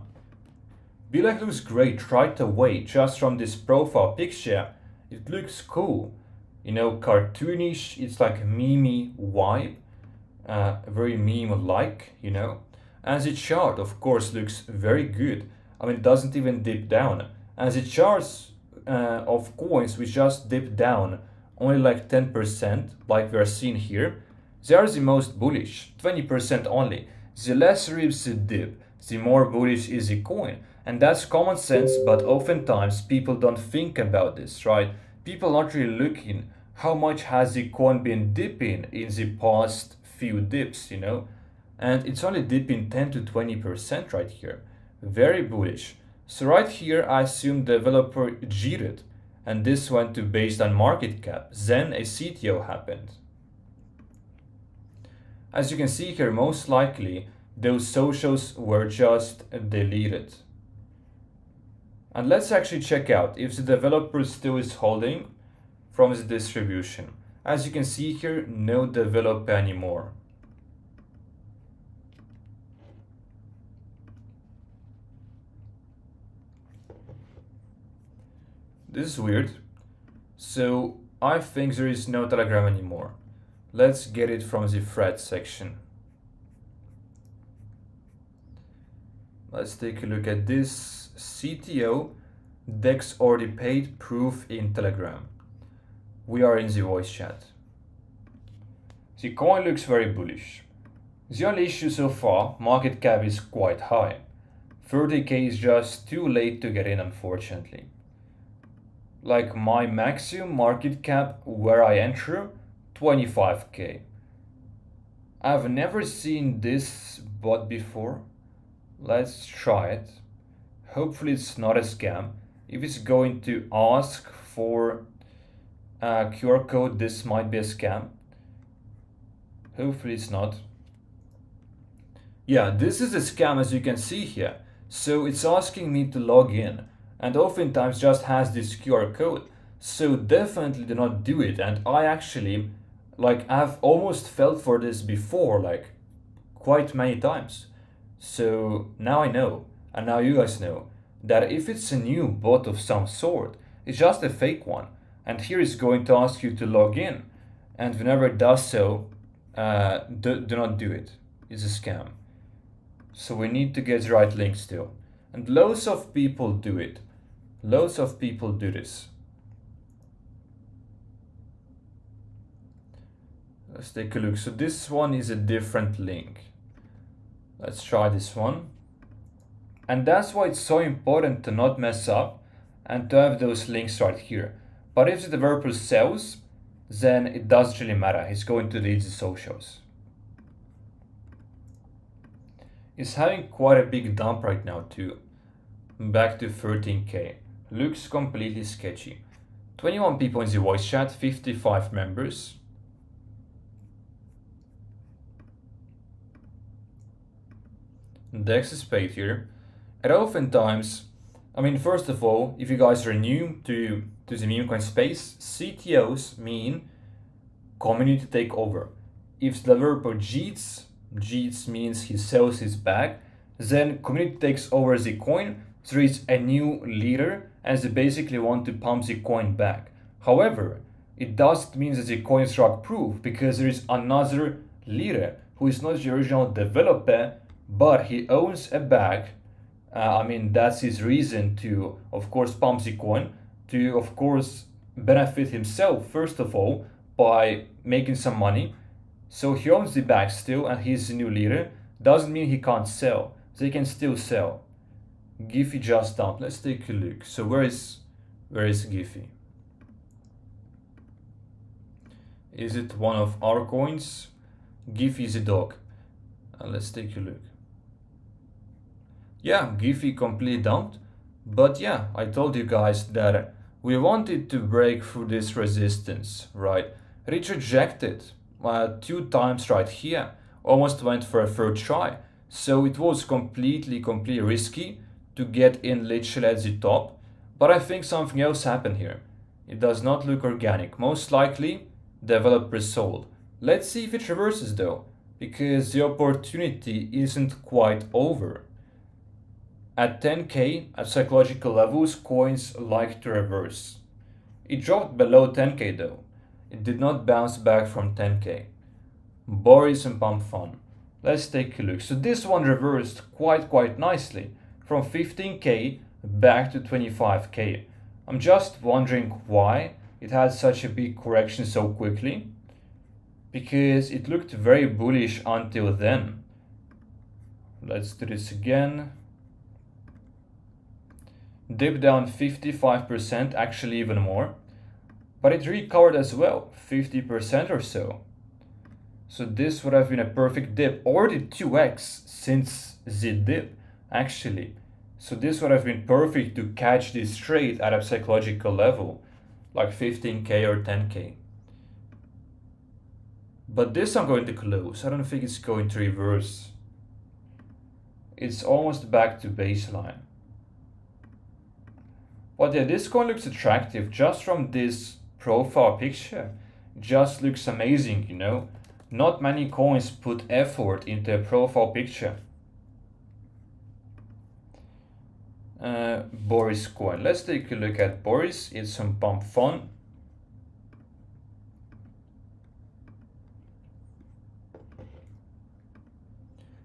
Bilek looks great right away, just from this profile picture. It looks cool. You know, cartoonish, it's like a meme vibe. Very meme-like, you know. And the chart, of course, looks very good. I mean, it doesn't even dip down. And the charts of coins which just dip down only like 10%, like we are seeing here, they are the most bullish, 20% only. The less rips the dip, the more bullish is the coin. And that's common sense, but oftentimes people don't think about this, right? People aren't really looking how much has the coin been dipping in the past few dips, you know? And it's only dipping 10 to 20% right here. Very bullish. So right here, I assume developer cheated, and this went to based on market cap. Then a CTO happened. As you can see here, most likely those socials were just deleted. And let's actually check out if the developer still is holding from the distribution. As you can see here, no developer anymore. This is weird. So I think there is no Telegram anymore. Let's get it from the thread section. Let's take a look at this. CTO Dex already paid proof in Telegram. We are in the voice chat. The coin looks very bullish. The only issue so far, market cap is quite high. 30k is just too late to get in, unfortunately. Like my maximum market cap where I enter, 25k. I've never seen this bot before. Let's try it. Hopefully it's not a scam. If it's going to ask for a QR code, this might be a scam. Hopefully it's not. Yeah, this is a scam, as you can see here. So it's asking me to log in, and oftentimes just has this QR code. So definitely do not do it. And I actually, like, I've almost felt for this before, like quite many times. So now I know, and now you guys know, that if it's a new bot of some sort, it's just a fake one. And here it's going to ask you to log in. And whenever it does so, do not do it. It's a scam. So we need to get the right link still. And loads of people do it. Loads of people do this. Let's take a look. So this one is a different link. Let's try this one. And that's why it's so important to not mess up and to have those links right here. But if the developer sells, then it doesn't really matter. He's going to delete the socials. It's having quite a big dump right now too. Back to 13k. Looks completely sketchy. 21 people in the voice chat, 55 members. Dex is paid here. And oftentimes, I mean, first of all, if you guys are new to the Memecoin space, CTOs mean community takeover. If the developer cheats means he sells his bag, then community takes over the coin, there is a new leader, and they basically want to pump the coin back. However, it doesn't mean that the coin is rug proof, because there is another leader who is not the original developer, but he owns a bag. I mean, that's his reason to, of course, pump the coin, to, of course, benefit himself, first of all, by making some money. So he owns the bag still, and he's the new leader. Doesn't mean he can't sell. They can still sell. Giphy just dumped. Let's take a look. So where is Giphy? Is it one of our coins? Giphy is a dog. Let's take a look. Yeah, Giphy completely dumped. But yeah, I told you guys that we wanted to break through this resistance, right? It rejected 2 times right here. Almost went for a third try. So it was completely risky to get in literally at the top, but I think something else happened here. It does not look organic. Most likely, developers sold. Let's see if it reverses though, because the opportunity isn't quite over. At 10k, at psychological levels, coins like to reverse. It dropped below 10k though. It did not bounce back from 10k. Boris and Pump Fun. Let's take a look. So this one reversed quite nicely from 15k back to 25k. I'm just wondering why it had such a big correction so quickly, because it looked very bullish until then. Let's do this again. Dip down 55%, actually even more, but it recovered as well, 50% or so. So this would have been a perfect dip, already 2x since the dip, actually. So this would have been perfect to catch this trade at a psychological level, like 15k or 10k. But this I'm going to close. I don't think it's going to reverse. It's almost back to baseline. But yeah, this coin looks attractive just from this profile picture. Just looks amazing, you know. Not many coins put effort into a profile picture. Boris coin. Let's take a look at Boris. It's some pump fun.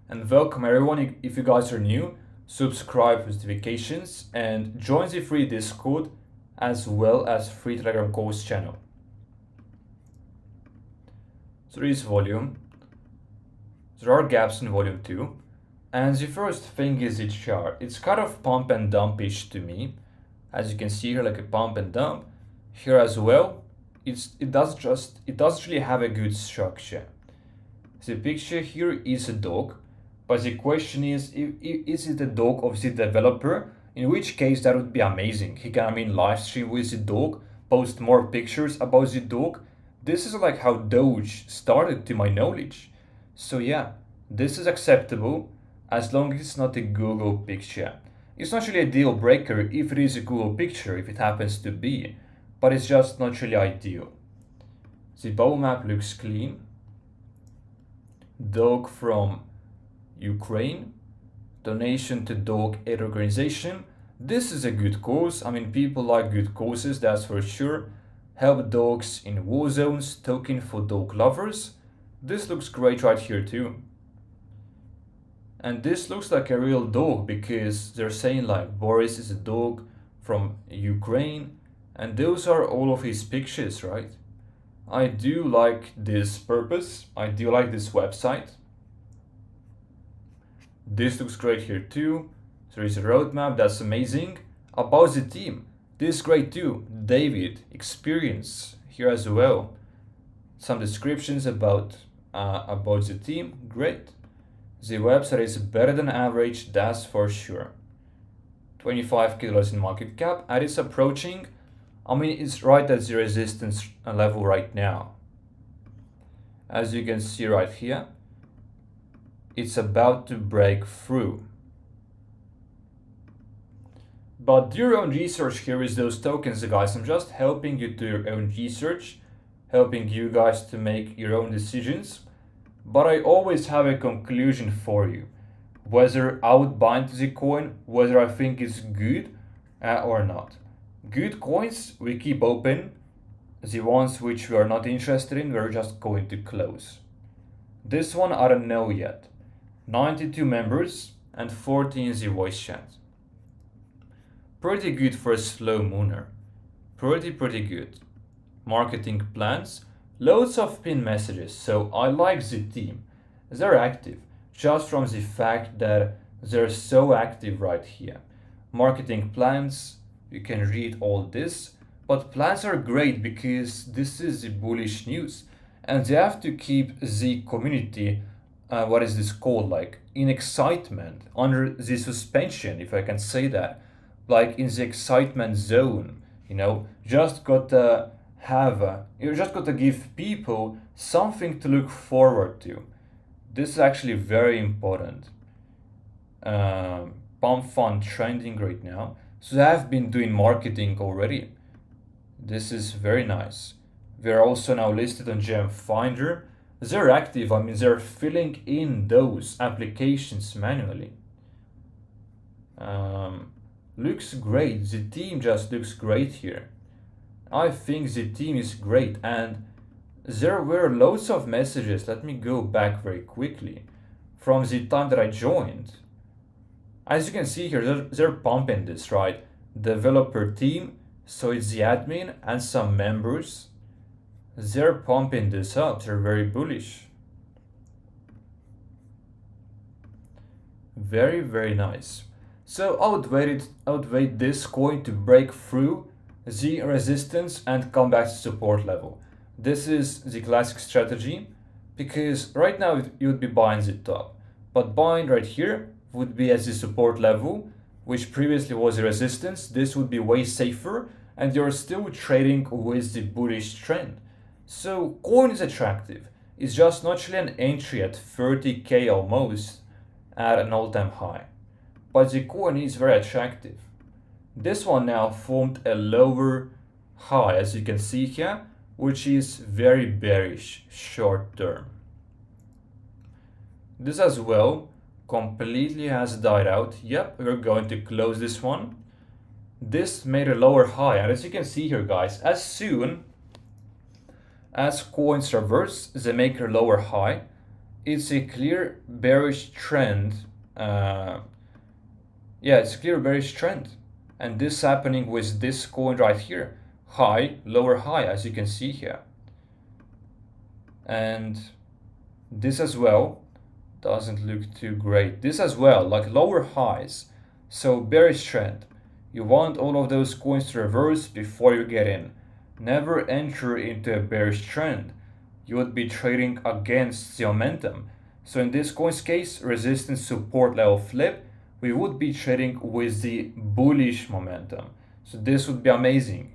And welcome everyone. If you guys are new, subscribe with notifications and join the free Discord as well as free Telegram course channel. So there is volume. There are gaps in volume too. And the first thing is its chart. It's kind of pump and dumpish to me. As you can see here, like a pump and dump. Here as well, it doesn't really have a good structure. The picture here is a dog, but the question is it a dog of the developer? In which case that would be amazing. He can, live stream with the dog, post more pictures about the dog. This is like how Doge started to my knowledge. So yeah, this is acceptable as long as it's not a Google picture. It's not really a deal breaker if it is a Google picture, if it happens to be, but it's just not really ideal. The bow map looks clean. Dog from Ukraine. Donation to dog aid organization. This is a good cause. People like good causes, that's for sure. Help dogs in war zones, token for dog lovers. This looks great right here too. And this looks like a real dog because they're saying like Boris is a dog from Ukraine, and those are all of his pictures, right? I do like this purpose. I do like this website. This looks great here too. There is a roadmap, that's amazing. About the team, this is great too. David, experience here as well. Some descriptions about the team, great. The website is better than average, that's for sure. $25 in market cap, and it's approaching. It's right at the resistance level right now. As you can see right here, it's about to break through. But do your own research here with those tokens, guys. I'm just helping you do your own research, helping you guys to make your own decisions. But I always have a conclusion for you. Whether I would buy into the coin, whether I think it's good or not. Good coins, we keep open. The ones which we are not interested in, we're just going to close. This one, I don't know yet. 92 members and 40 in the voice chat. Pretty good for a slow mooner. Pretty good. Marketing plans, loads of pin messages, so I like the team. They're active, just from the fact that they're so active right here. Marketing plans, you can read all this, but plans are great because this is the bullish news. And they have to keep the community, what is this called, like in excitement, under the suspension, if I can say that. Like in the excitement zone, just gotta you just gotta give people something to look forward to. This is actually very important. pump fund trending right now. So they have been doing marketing already. This is very nice. They're also now listed on Gem Finder. They're active, I mean, they're filling in those applications manually. Looks great. The team just looks great here. I think the team is great, and there were loads of messages. Let me go back very quickly from the time that I joined. As you can see here, they're pumping this, right? Developer team, so it's the admin and some members. They're pumping this up. They're very bullish. Very, very nice. So I would wait this coin to break through the resistance and come back to support level. This is the classic strategy, because right now you would be buying the top, but buying right here would be at the support level, which previously was a resistance. This would be way safer, and you're still trading with the bullish trend. So coin is attractive. It's just naturally an entry at 30k almost at an all-time high. But the coin is very attractive. This one now formed a lower high, as you can see here, which is very bearish short term. This as well completely has died out. Yep, we're going to close this one. This made a lower high, and as you can see here, guys, as soon as coins reverse, they make a lower high. It's a clear bearish trend. Yeah, it's a clear bearish trend. And this happening with this coin right here. High, lower high, as you can see here. And this as well doesn't look too great. This as well, like lower highs. So bearish trend. You want all of those coins to reverse before you get in. Never enter into a bearish trend. You would be trading against the momentum. So in this coin's case, resistance support level flip, we would be trading with the bullish momentum. So this would be amazing.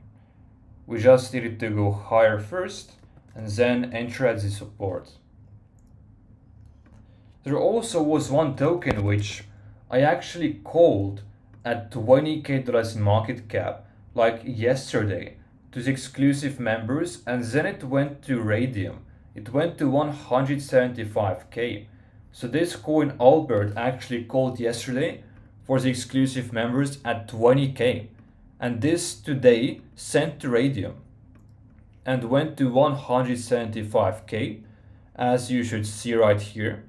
We just needed to go higher first and then enter at the support. There also was one token which I actually called at $20k in market cap, like yesterday, to the exclusive members, and then it went to Radium. It went to 175k. So this coin Albert actually called yesterday for the exclusive members at 20k. And this today sent to Radium and went to 175k, as you should see right here.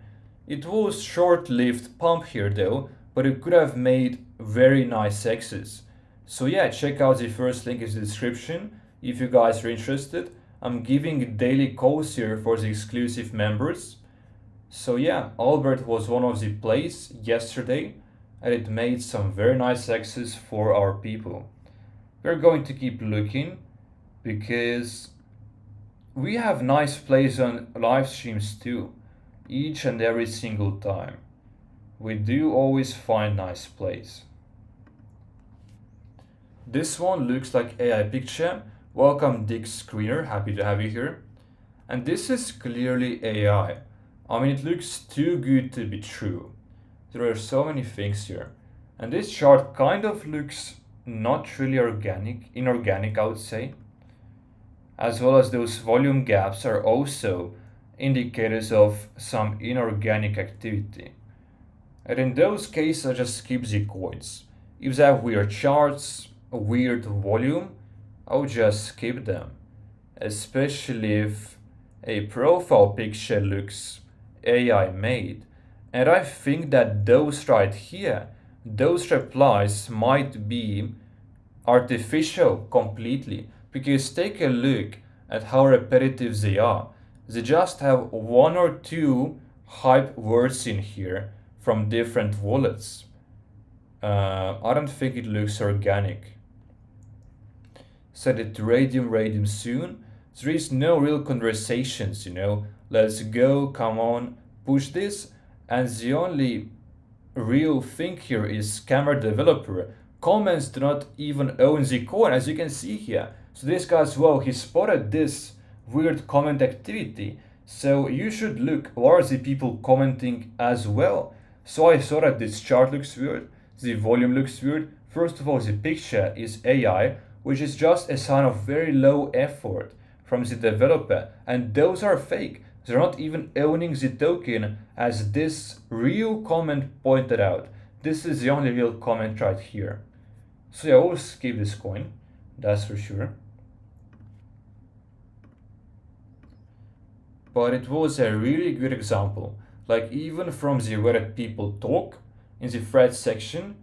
It was short-lived pump here though, but it could have made very nice X's. So yeah, check out the first link in the description if you guys are interested. I'm giving daily calls here for the exclusive members. So yeah, Albert was one of the plays yesterday, and it made some very nice X's for our people. We're going to keep looking because we have nice plays on live streams too, each and every single time. We do always find nice plays. This one looks like AI picture. Welcome Dick Screener, happy to have you here. And this is clearly AI. I mean, it looks too good to be true. There are so many things here. And this chart kind of looks not really inorganic, I would say. As well as those volume gaps are also indicators of some inorganic activity. And in those cases, I just skip the coins. If they have weird charts, a weird volume, I would just skip them. Especially if a profile picture looks AI made. And I think that those right here, those replies might be artificial completely. Because take a look at how repetitive they are. They just have one or two hype words in here from different wallets. I don't think it looks organic. Set it to Radium soon. There is no real conversations, you know. Let's go, come on, push this. And the only real thing here is scammer developer. Comments do not even own the coin, as you can see here. So this guy as well, he spotted this weird comment activity. So you should look, what are the people commenting as well? So I saw that this chart looks weird. The volume looks weird. First of all, the picture is AI, which is just a sign of very low effort from the developer, and those are fake. They're not even owning the token, as this real comment pointed out. This is the only real comment right here. So yeah, I will skip this coin, that's for sure. But it was a really good example. Like, even from the Reddit people talk in the thread section,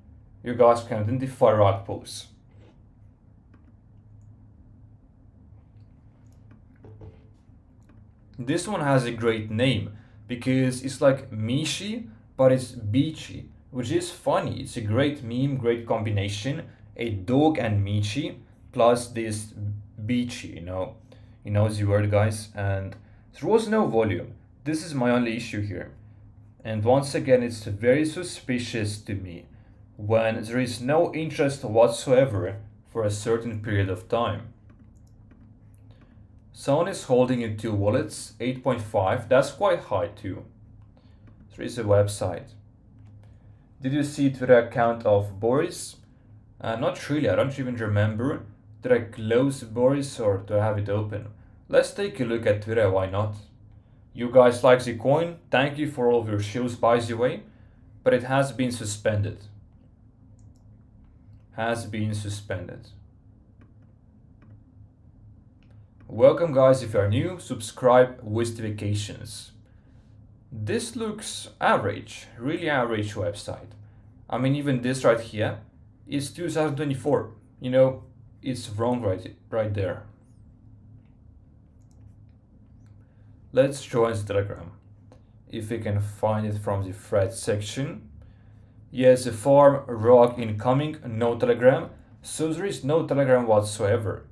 you guys can identify rug pulls. This one has a great name because it's like Mishi, but it's beachy, which is funny. It's a great meme, great combination. A dog and Michi plus this beachy, you know the word, guys. And there was no volume. This is my only issue here. And once again, it's very suspicious to me when there is no interest whatsoever for a certain period of time. Someone is holding in two wallets, 8.5, that's quite high too. There is a website. Did you see Twitter account of Boris? Not really, I don't even remember. Did I close Boris or do I have it open? Let's take a look at Twitter, why not? You guys like the coin, thank you for all of your shows by the way, but it has been suspended. Has been suspended. Welcome guys, if you are new, subscribe with notifications. This looks average, really average website. I mean, even this right here is 2024. You know, it's wrong right there. Let's join the Telegram. If we can find it from the thread section. Yes, the farm rug incoming, no Telegram. So there is no Telegram whatsoever.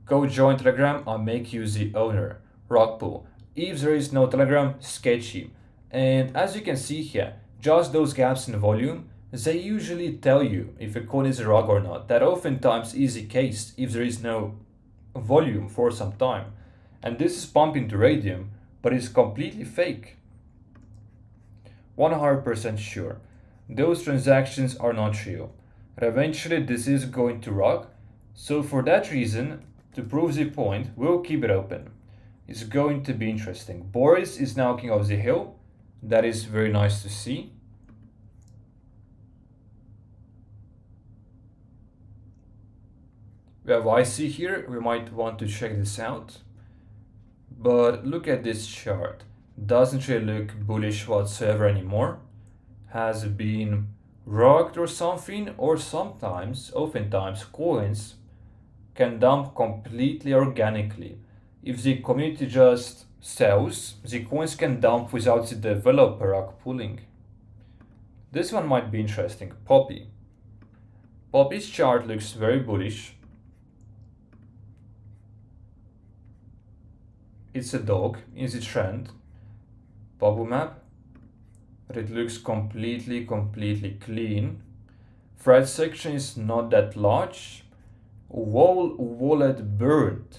Go join Telegram, I'll make you the owner. Rug pull. If there is no Telegram, sketchy. And as you can see here, just those gaps in volume, they usually tell you if a coin is a rug or not. That oftentimes is the case if there is no volume for some time. And this is pumping to radium, but it's completely fake. 100% sure. Those transactions are not real. And eventually this is going to rug. So for that reason, to prove the point, we'll keep it open. It's going to be interesting. Boris is now king of the hill. That is very nice to see. We have IC here. We might want to check this out. But look at this chart. Doesn't really look bullish whatsoever anymore. Has been rugged or something, or sometimes, oftentimes, coins can dump completely organically. If the community just sells, the coins can dump without the developer pulling. This one might be interesting. Poppy. Poppy's chart looks very bullish. It's a dog in the trend. Bubble map. But it looks completely clean. Thread section is not that large. Whole wallet burned.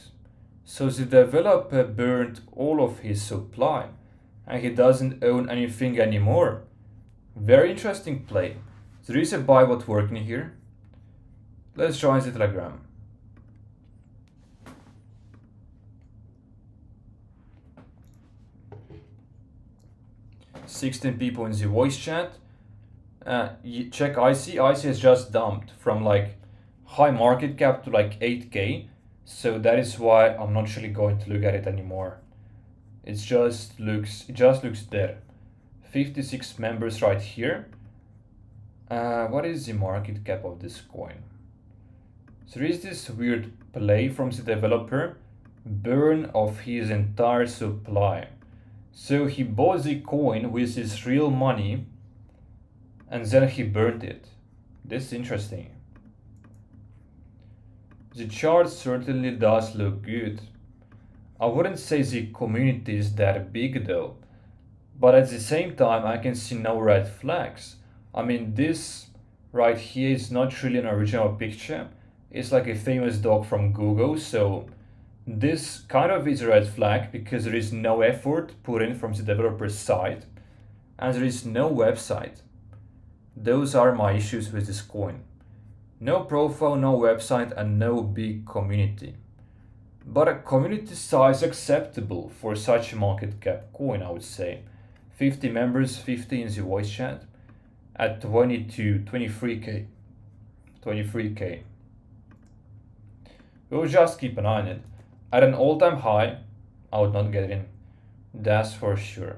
So the developer burned all of his supply and he doesn't own anything anymore. Very interesting play. There is a buy bot working here. Let's join the Telegram. $16 people in the voice chat. Check IC. IC has just dumped from like high market cap to like 8K. So that is why I'm not really going to look at it anymore. It just looks there. 56 members right here. What is the market cap of this coin? So there is this weird play from the developer. Burn of his entire supply. So he bought the coin with his real money and then he burned it. This is interesting. The chart certainly does look good. I wouldn't say the community is that big though, but at the same time I can see no red flags. I mean, this right here is not really an original picture. It's like a famous dog from Google, so this kind of is a red flag because there is no effort put in from the developer's side and there is no website. Those are my issues with this coin. No profile, no website, and no big community. But a community size acceptable for such a market cap coin, I would say. 50 members, 50 in the voice chat, at 23k. 23k. We'll just keep an eye on it. At an all-time high, I would not get in. That's for sure.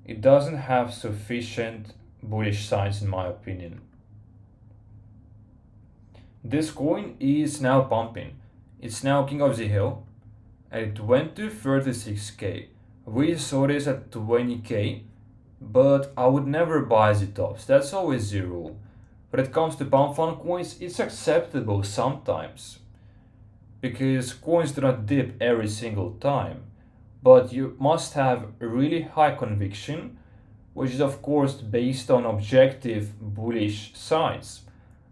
It doesn't have sufficient bullish signs in my opinion. This coin is now pumping. It's now king of the hill, and it went to 36k. We saw this at 20k, but I would never buy the tops. That's always the rule. When it comes to pump fund coins, it's acceptable sometimes, because coins do not dip every single time. But you must have really high conviction, which is of course based on objective bullish signs,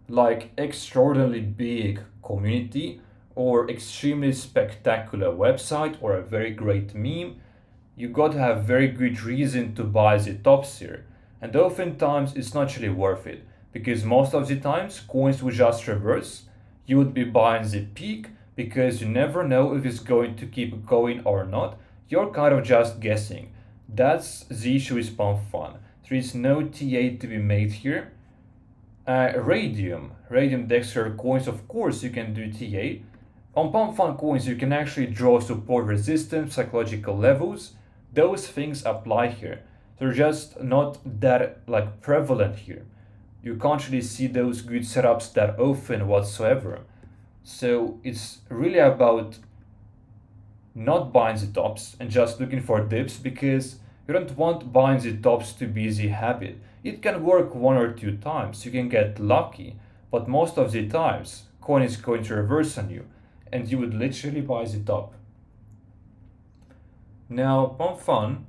like extraordinarily big community or extremely spectacular website or a very great meme. You got to have very good reason to buy the tops here. And oftentimes it's not really worth it, because most of the times coins will just reverse. You would be buying the peak because you never know if it's going to keep going or not. You're kind of just guessing. That's the issue with pump fund. There is no TA to be made here. Radium Dexter coins, of course you can do TA. On pump fund coins you can actually draw support resistance, psychological levels. Those things apply here. They're just not that prevalent here. You can't really see those good setups that often whatsoever. So it's really about not buying the tops and just looking for dips, because you don't want buying the tops to be the habit. It can work 1 or 2 times, you can get lucky, but most of the times coin is going to reverse on you and you would literally buy the top. Now pump fund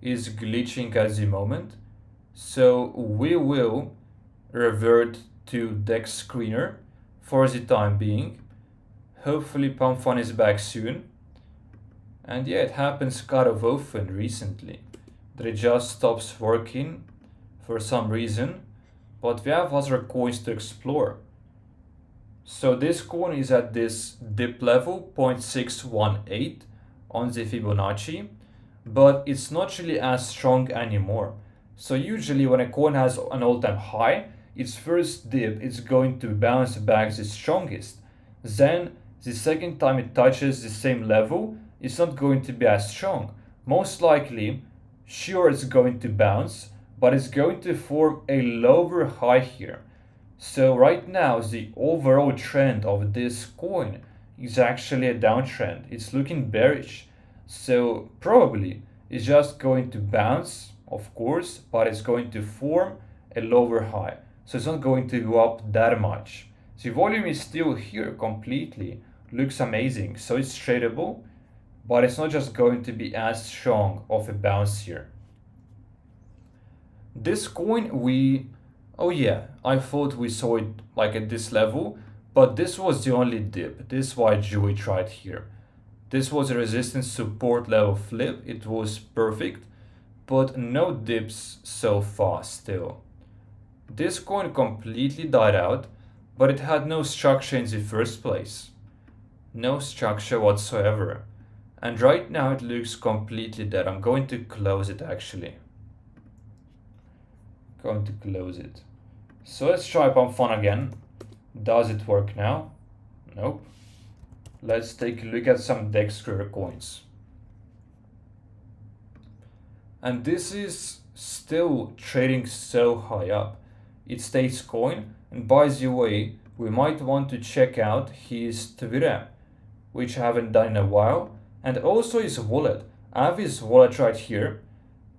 is glitching at the moment, so we will revert to Dex Screener for the time being. Hopefully pump fund is back soon. And yeah, it happens kind of often recently that it just stops working for some reason, but we have other coins to explore. So this coin is at this dip level 0.618 on the Fibonacci, but it's not really as strong anymore. So usually when a coin has an all-time high, its first dip is going to bounce back the strongest. Then the second time it touches the same level, it's not going to be as strong. Most likely, sure it's going to bounce, but it's going to form a lower high here. So right now the overall trend of this coin is actually a downtrend. It's looking bearish. So probably it's just going to bounce, of course, but it's going to form a lower high. So it's not going to go up that much. The volume is still here completely. Looks amazing. So it's tradable, but it's not just going to be as strong of a bounce here. This coin oh yeah, I thought we saw it at this level, but this was the only dip. This is why Joey tried here. This was a resistance support level flip. It was perfect, but no dips so far still. This coin completely died out, but it had no structure in the first place. No structure whatsoever. And right now it looks completely dead. I'm going to close it actually. Going to close it. So let's try pump fund again. Does it work now? Nope. Let's take a look at some Dexter coins. And this is still trading so high up. It stays coin, and by the way, we might want to check out his Twitter, which I haven't done in a while, and also his wallet. I have his wallet right here,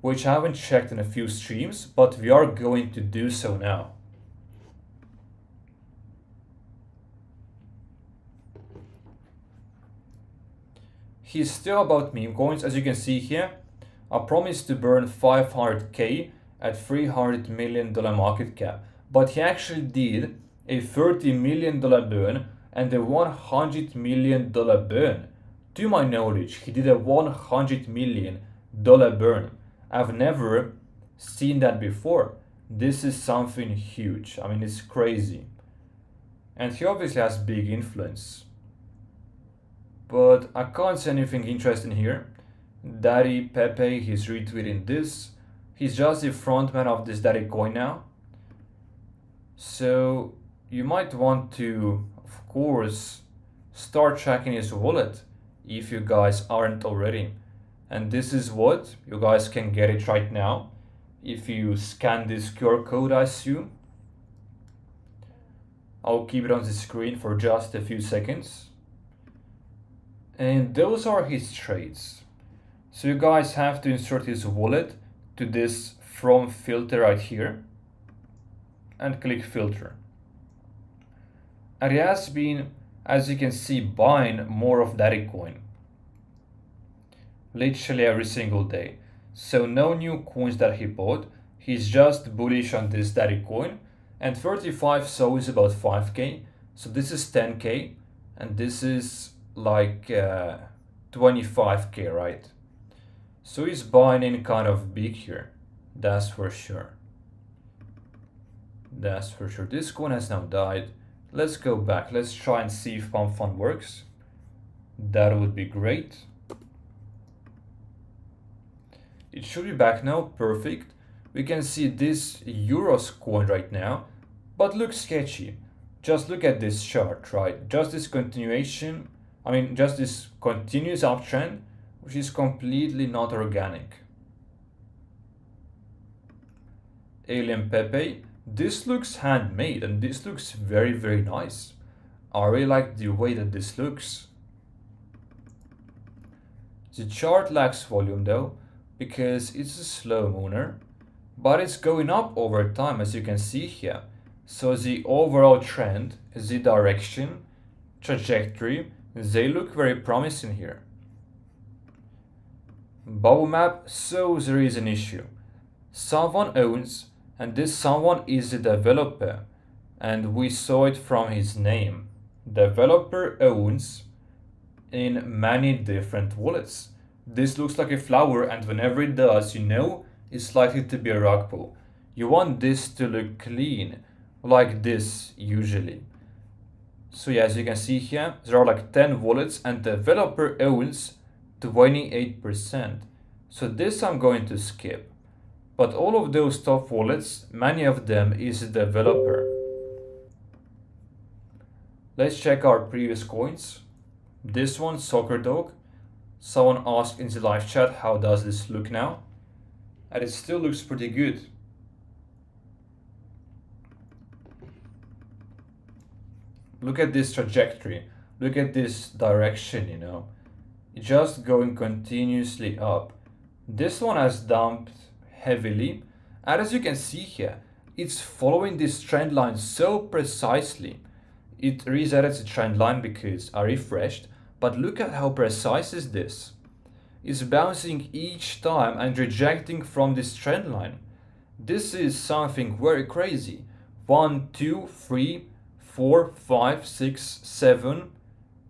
which I haven't checked in a few streams, but we are going to do so now. He's still about meme coins, as you can see here. I promised to burn 500k at $300 million market cap, but he actually did a $30 million burn and a $100 million burn. To my knowledge, he did a $100 million burn. I've never seen that before. This is something huge. I mean, it's crazy. And he obviously has big influence. But I can't see anything interesting here. Daddy Pepe, he's retweeting this. He's just the frontman of this Daddy coin now. So you might want to, of course, start tracking his wallet if you guys aren't already. And this is what you guys can get it right now if you scan this QR code, I assume. I'll keep it on the screen for just a few seconds. And those are his trades. So you guys have to insert his wallet to this from filter right here and click filter. And he has been, as you can see, buying more of Daddy coin literally every single day. So no new coins that he bought. He's just bullish on this Daddy coin. And 35 so is about 5k. So this is 10k and this is like 25k, right? So he's buying in kind of big here. That's for sure. That's for sure. This coin has now died. Let's go back. Let's try and see if Pump Fund works. That would be great. It should be back now. Perfect. We can see this Euros coin right now, but looks sketchy. Just look at this chart, right? Just this continuation. I mean, just this continuous uptrend, which is completely not organic. Alien Pepe. This looks handmade and this looks very, very nice. I really like the way that this looks. The chart lacks volume though, because it's a slow mooner, but it's going up over time, as you can see here. So the overall trend, the direction, trajectory, they look very promising here. Bubble map, so there is an issue. Someone owns, and this someone is the developer, and we saw it from his name. Developer owns in many different wallets. This looks like a flower, and whenever it does, you know it's likely to be a rug pull. You want this to look clean, like this usually. So yeah, as you can see here, there are like 10 wallets and developer owns 28%. So this I'm going to skip. But all of those top wallets, many of them is a developer. Let's check our previous coins. This one, Soccer Dog. Someone asked in the live chat, how does this look now? And it still looks pretty good. Look at this trajectory. Look at this direction, you know. It's just going continuously up. This one has dumped heavily. And as you can see here, it's following this trend line so precisely. It resetted the trend line because I refreshed. But look at how precise is this. It's bouncing each time and rejecting from this trend line. This is something very crazy. 1, 2, 3, 4, 5, 6, 7,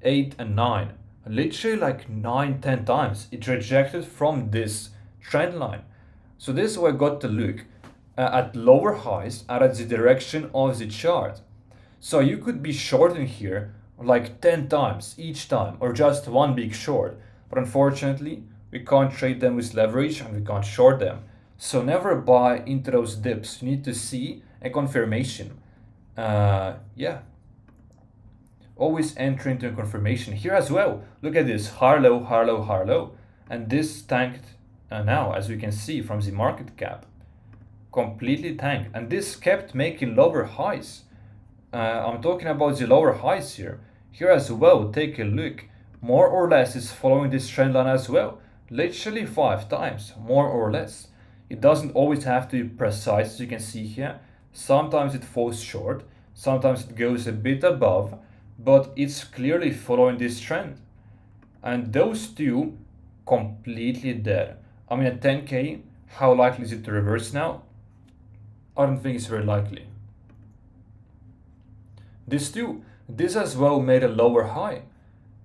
8, and 9. Literally like 9, 10 times it rejected from this trend line. So this is where I got to look at lower highs and at the direction of the chart. So you could be shorting here like 10 times each time, or just one big short. But unfortunately, we can't trade them with leverage and we can't short them. So never buy into those dips. You need to see a confirmation. Yeah. Always enter into a confirmation. Here as well, look at this, higher low, higher low, higher low. And this tanked now, as we can see from the market cap. Completely tanked. And this kept making lower highs. I'm talking about the lower highs here. Here as well, take a look. More or less is following this trend line as well. Literally 5 times, more or less. It doesn't always have to be precise, as you can see here. Sometimes it falls short, sometimes it goes a bit above, but it's clearly following this trend. And those two, completely dead. I mean, at 10k, how likely is it to reverse now? I don't think it's very likely. This as well made a lower high,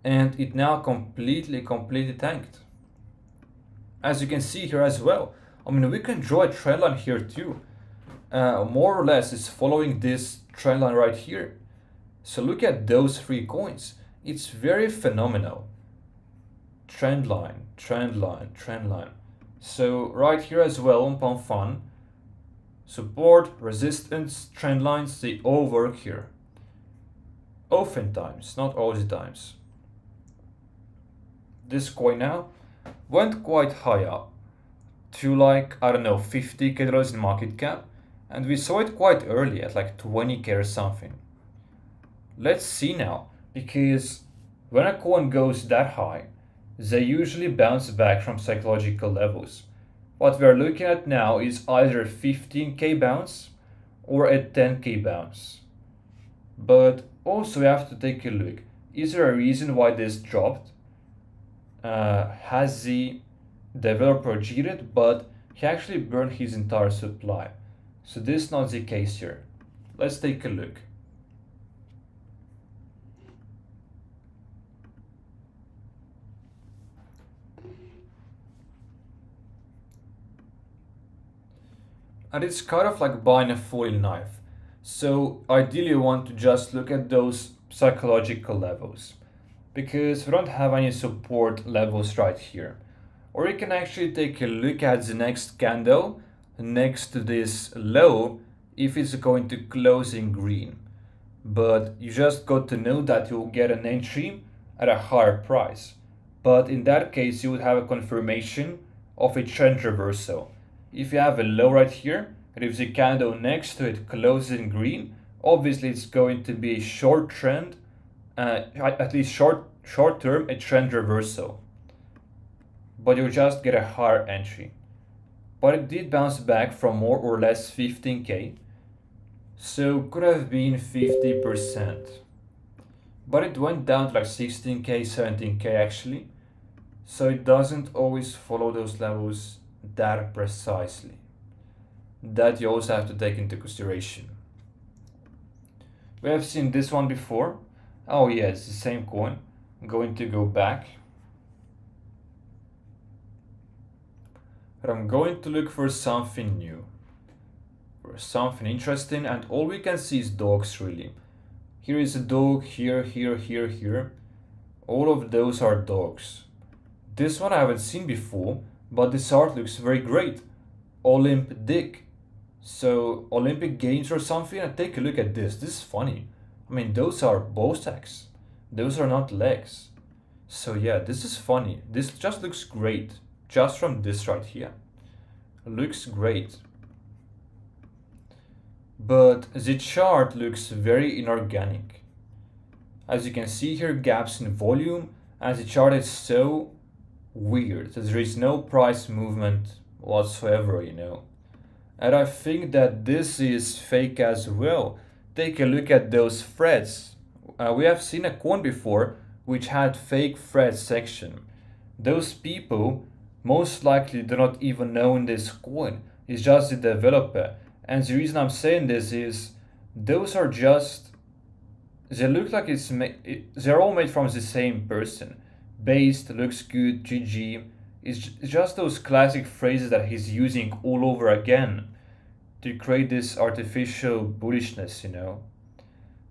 and it now completely tanked. As you can see here as well, I mean, we can draw a trend line here too. more or less is following this trend line right here. So look at those three coins. It's very phenomenal. Trend line, trend line, trend line. So right here as well on Pump Fun, support, resistance, trend lines, they all work here. Oftentimes, not all the times. This coin now went quite high up to like, I don't know, $50k in market cap, and we saw it quite early at like 20k or something. Let's see now, because when a coin goes that high, they usually bounce back from psychological levels. What we're looking at now is either a 15k bounce or a 10k bounce. But also we have to take a look. Is there a reason why this dropped? Has the developer cheated? But he actually burned his entire supply. So this is not the case here. Let's take a look. And it's kind of like buying a foiling knife. So ideally you want to just look at those psychological levels, because we don't have any support levels right here. Or you can actually take a look at the next candle next to this low if it's going to close in green. But you just got to know that you'll get an entry at a higher price. But in that case, you would have a confirmation of a trend reversal. If you have a low right here, and if the candle next to it closes in green, obviously it's going to be a short trend, at least short term, a trend reversal. But you'll just get a higher entry. But it did bounce back from more or less 15k, so could have been 50%. But it went down to like 16k, 17k actually, so it doesn't always follow those levels that precisely. That you also have to take into consideration. We have seen this one before. Oh yeah, it's the same coin. I'm going to go back. But I'm going to look for something new. For something interesting, and all we can see is dogs really. Here is a dog, here, here, here, here. All of those are dogs. This one I haven't seen before, but this art looks very great. Olymp Dick. So Olympic Games or something, and take a look at this. This is funny. I mean, those are ball sacks. Those are not legs. So yeah, this is funny. This just looks great. Just from this right here. Looks great. But the chart looks very inorganic. As you can see here, gaps in volume, and the chart is so weird. There is no price movement whatsoever, you know. And I think that this is fake as well. Take a look at those threads. We have seen a coin before which had fake thread section. Those people most likely do not even know in this coin. It's just the developer. And the reason I'm saying this is those are just, they look like they're all made from the same person. Based, looks good, GG. It's just those classic phrases that he's using all over again to create this artificial bullishness, you know.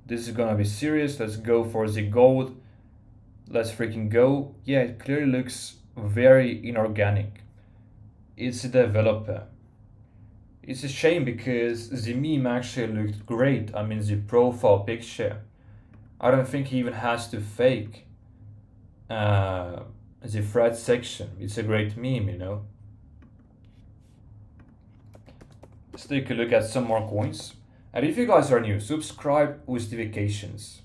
This is gonna be serious. Let's go for the gold. Let's freaking go. Yeah, it clearly looks very inorganic. It's a developer. It's a shame because the meme actually looked great. I mean, the profile picture. I don't think he even has to fake the thread section. It's a great meme, you know. Let's take a look at some more coins. And if you guys are new, subscribe with notifications,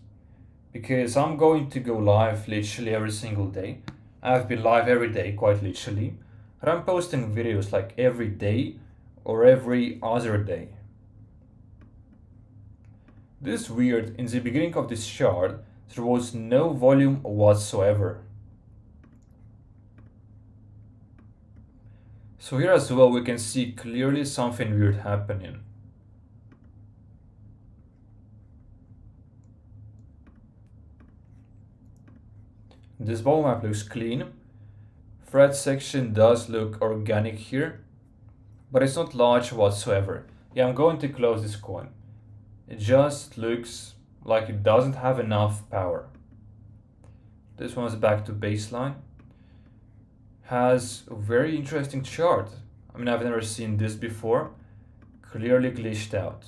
because I'm going to go live literally every single day. I've been live every day, quite literally. And I'm posting videos like every day or every other day. This is weird. In the beginning of this chart, there was no volume whatsoever. So here as well, we can see clearly something weird happening. This ball map looks clean. Thread section does look organic here, but it's not large whatsoever. Yeah, I'm going to close this coin. It just looks like it doesn't have enough power. This one's back to baseline. Has a very interesting chart. I mean, I've never seen this before. Clearly glitched out.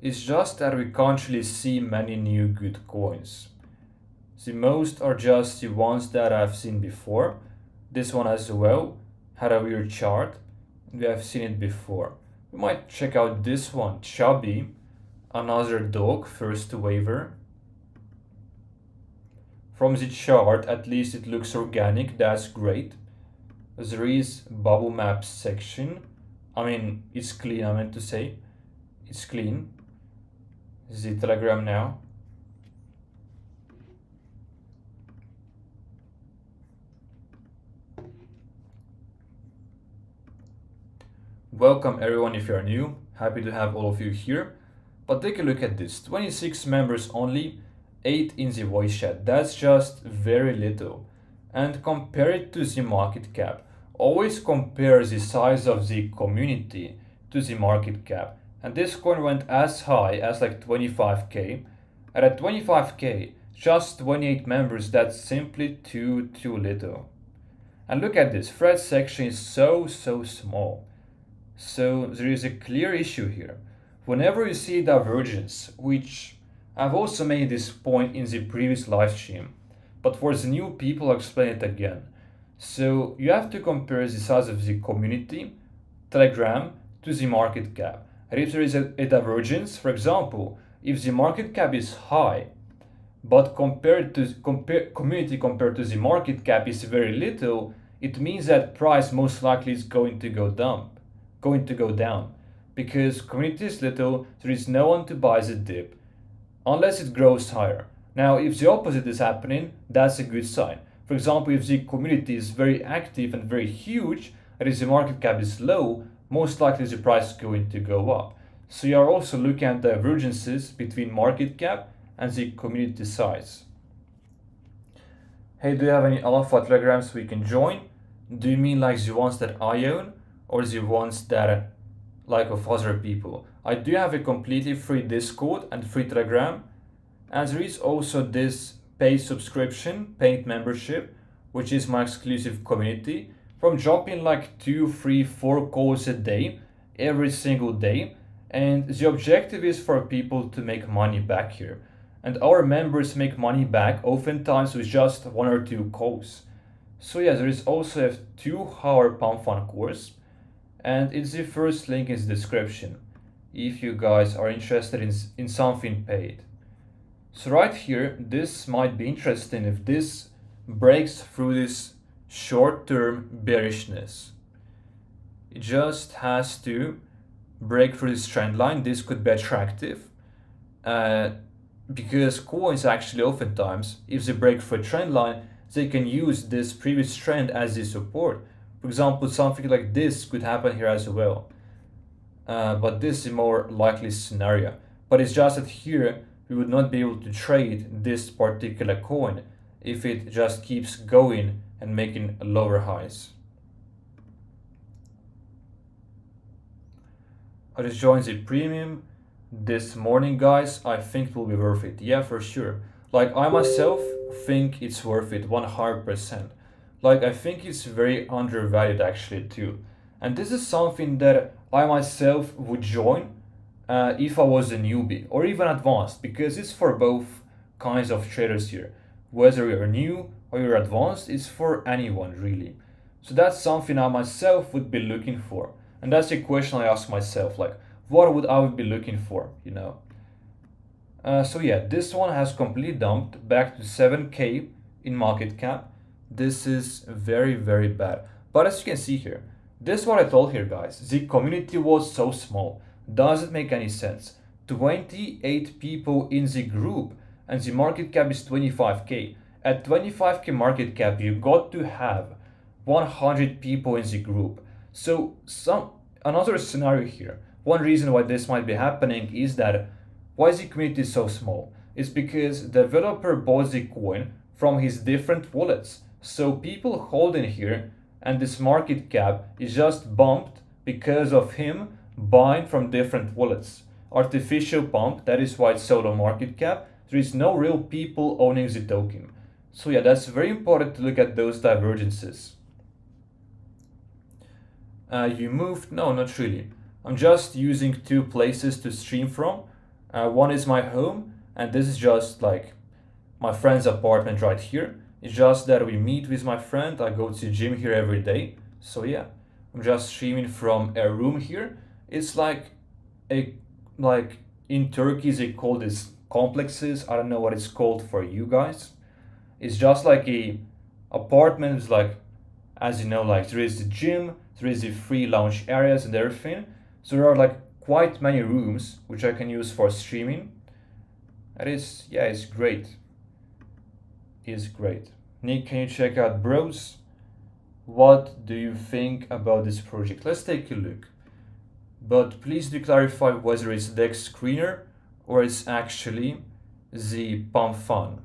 It's just that we can't really see many new good coins. The most are just the ones that I've seen before. This one as well had a weird chart. We have seen it before. We might check out this one, Chubby, another dog, first waiver. From the chart, at least it looks organic, that's great. There is bubble map section. I mean, it's clean, I meant to say. It's clean. The Telegram now. Welcome everyone if you are new. Happy to have all of you here. But take a look at this. 26 members only, 8 in the voice chat. That's just very little. And compare it to the market cap. Always compare the size of the community to the market cap. And this coin went as high as like 25k. And at 25k, just 28 members, that's simply too little. And look at this, thread section is so small. So there is a clear issue here. Whenever you see divergence, which I've also made this point in the previous live stream, but for the new people I'll explain it again. So you have to compare the size of the community, Telegram, to the market cap. And if there is a divergence, for example, if the market cap is high, but community compared to the market cap is very little, it means that price most likely is going to go down. Because community is little, there is no one to buy the dip unless it grows higher. Now, if the opposite is happening, that's a good sign. For example, if the community is very active and very huge, and if the market cap is low, most likely the price is going to go up. So you are also looking at divergences between market cap and the community size. Hey, do you have any alpha telegrams we can join? Do you mean like the ones that I own or the ones that like of other people? I do have a completely free Discord and free Telegram, and there is also this paid subscription, paid membership, which is my exclusive community. From dropping like 2, 3, 4 calls a day, every single day, and the objective is for people to make money back here. And our members make money back oftentimes with just 1 or 2 calls. So yeah, there is also a 2-hour pump fun course, and it's the first link in the description if you guys are interested in something paid. So right here, this might be interesting if this breaks through this short-term bearishness. It just has to break through this trend line. This could be attractive because coins actually oftentimes, if they break through a trend line, they can use this previous trend as the support. For example, something like this could happen here as well. But this is a more likely scenario. But it's just that here we would not be able to trade this particular coin if it just keeps going and making lower highs. I just joined the premium this morning, guys. I think it will be worth it. Yeah, for sure. Like, I myself think it's worth it 100%. Like, I think it's very undervalued actually too. And this is something that I myself would join if I was a newbie or even advanced, because it's for both kinds of traders here. Whether you're new or you're advanced, it's for anyone really. So that's something I myself would be looking for. And that's a question I ask myself, like, what would I be looking for, you know? So yeah, this one has completely dumped back to 7k in market cap. This is very bad. But as you can see here, this is what I told here, guys. The community was so small. Doesn't make any sense. 28 people in the group and the market cap is 25k. At 25k market cap, you got to have 100 people in the group. So another scenario here. One reason why this might be happening is that why is the community so small? It's because the developer bought the coin from his different wallets. So people holding here and this market cap is just bumped because of him buying from different wallets. Artificial pump, that is why it's so low market cap. There is no real people owning the token. So yeah, that's very important to look at those divergences. You moved? No, not really. I'm just using two places to stream from. One is my home, and this is just like my friend's apartment right here. It's just that we meet with my friend. I go to the gym here every day. So yeah, I'm just streaming from a room here. It's like in Turkey they call this complexes. I don't know what it's called for you guys. It's just like a apartment. It's like, as you know, like there is the gym, there is the free lounge areas and everything. So there are like quite many rooms which I can use for streaming. And it's great. It's great. Nick, can you check out Bros? What do you think about this project? Let's take a look. But please do clarify whether it's Dex Screener or it's actually the Pump Fun.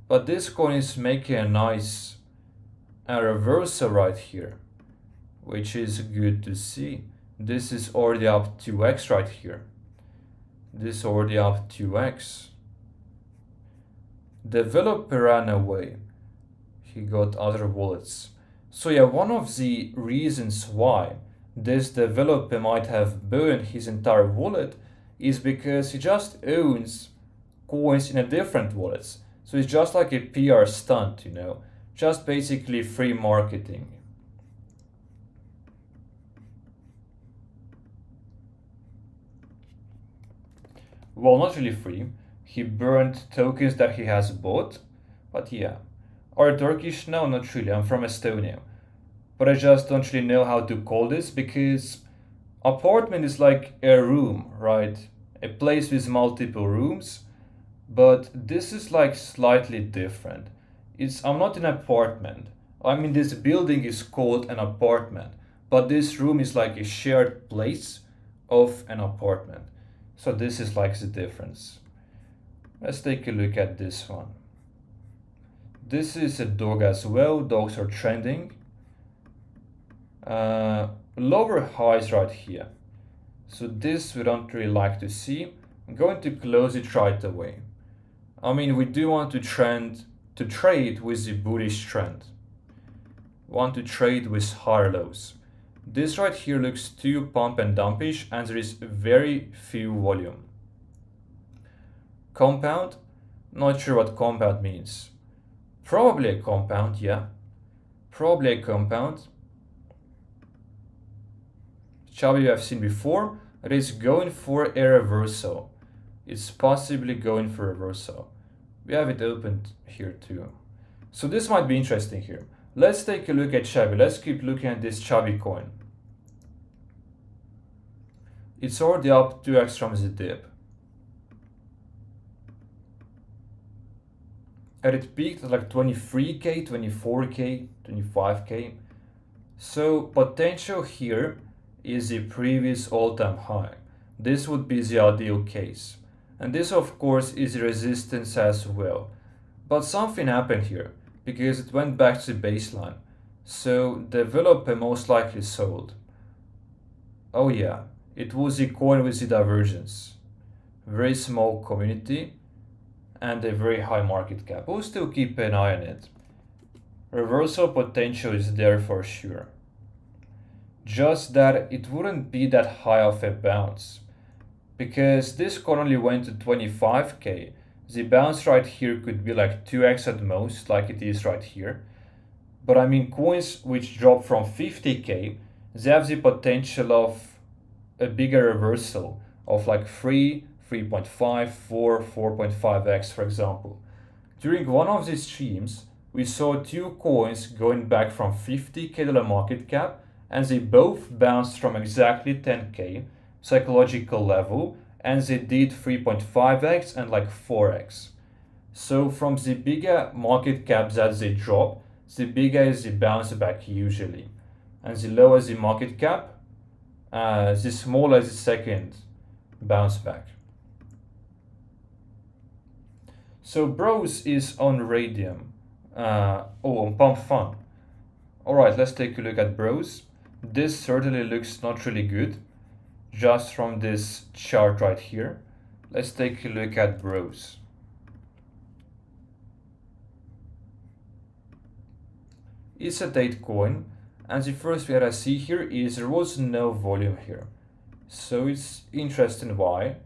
But this coin is making a nice reversal right here, which is good to see. This is already up 2x right here. This is already up 2x. Developer ran away. He got other wallets. So yeah, one of the reasons why this developer might have burned his entire wallet is because he just owns coins in a different wallets. So it's just like a PR stunt, just basically free marketing. Well, not really free. He burned tokens that he has bought, but yeah. Are Turkish? No, not really. I'm from Estonia. But I just don't really know how to call this because apartment is like a room, right? A place with multiple rooms. But this is like slightly different. I'm not in an apartment. I mean, this building is called an apartment, but this room is like a shared place of an apartment. So this is like the difference. Let's take a look at this one. This is a dog as well. Dogs are trending. Lower highs right here. So this we don't really like to see. I'm going to close it right away. I mean, we do want to trade with the bullish trend. Want to trade with higher lows. This right here looks too pump and dumpish and there is very few volume. Compound? Not sure what compound means. Probably a compound, yeah. Probably a compound. Chubby you have seen before. It is going for a reversal. It's possibly going for a reversal. We have it opened here too. So this might be interesting here. Let's take a look at Chubby. Let's keep looking at this Chubby coin. It's already up 2x from the dip. And it peaked at like 23k, 24k, 25k. So potential here is the previous all-time high. This would be the ideal case. And this of course is resistance as well. But something happened here because it went back to the baseline. So developer most likely sold. Oh yeah, it was the coin with the divergence. Very small community and a very high market cap. We'll still keep an eye on it. Reversal potential is there for sure. Just that it wouldn't be that high of a bounce. Because this coin only went to 25k. The bounce right here could be like 2x at most, like it is right here. But I mean, coins which drop from 50k, they have the potential of a bigger reversal of like 3, 3.5, 4, 4.5x, for example. During one of these streams, we saw two coins going back from 50k market cap, and they both bounced from exactly 10k psychological level, and they did 3.5x and like 4x. So from the bigger market cap that they drop, the bigger is the bounce back usually. And the lower the market cap, the smaller the second bounce back. So Bros is on Radium, on Pump Fun. Alright, let's take a look at bros. This certainly looks not really good, just from this chart right here. Let's take a look at bros. It's a date coin, and the first thing that I see here is there was no volume here. So it's interesting why.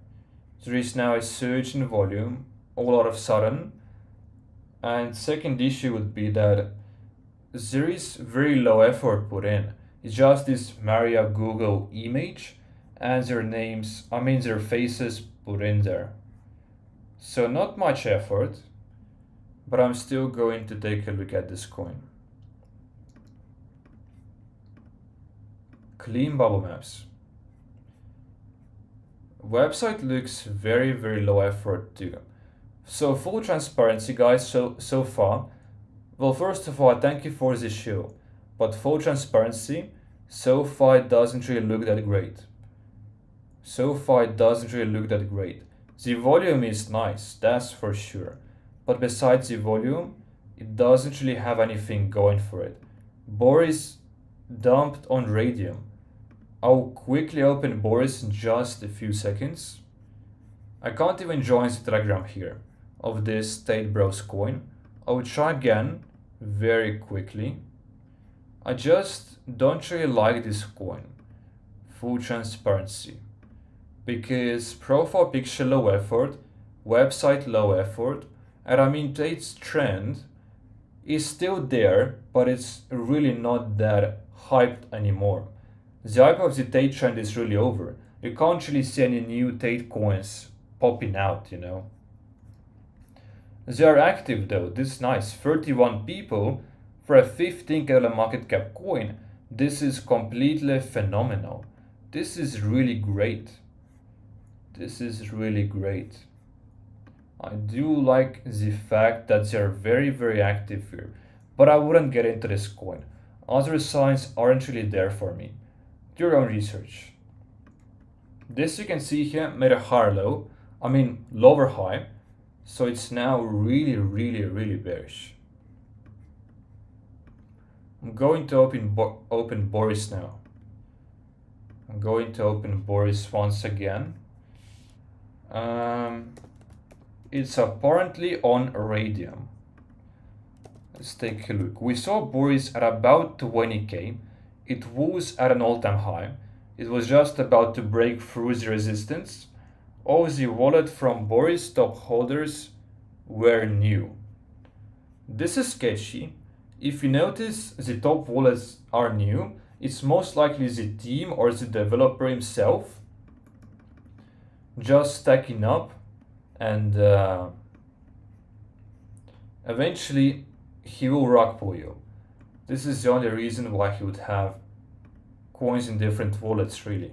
There is now a surge in volume all out of sudden. And second issue would be that there is very low effort put in. It's just this Maria Google image and their names, their faces put in there. So not much effort, but I'm still going to take a look at this coin. Clean bubble maps. Website looks very, very low effort too. So full transparency, guys, so far. Well, first of all, thank you for this show, but full transparency, so far it doesn't really look that great. So far it doesn't really look that great. The volume is nice, that's for sure, but besides the volume, it doesn't really have anything going for it. Boris dumped on Radium. I'll quickly open Boris in just a few seconds. I can't even join the Telegram here of this State Bros coin. I will try again very quickly. I just don't really like this coin. Full transparency. Because profile picture low effort, website low effort, and Tate's trend is still there, but it's really not that hyped anymore. The hype of the Tate trend is really over. You can't really see any new Tate coins popping out, you know. They are active though, this is nice. 31 people for a 15k market cap coin. This is completely phenomenal. This is really great. This is really great. I do like the fact that they are very, very active here, but I wouldn't get into this coin. Other signs aren't really there for me. Do your own research. This you can see here made a higher low, lower high, so it's now really, really, really bearish. I'm going to open Boris now. I'm going to open Boris once again. It's apparently on Radium. Let's take a look. We saw Boris at about 20k. It was at an all-time high. It was just about to break through the resistance. All the wallet from Boris top holders were new. This is sketchy. If you notice the top wallets are new, it's most likely the team or the developer himself just stacking up, and eventually he will rug pull you. This is the only reason why he would have coins in different wallets, really.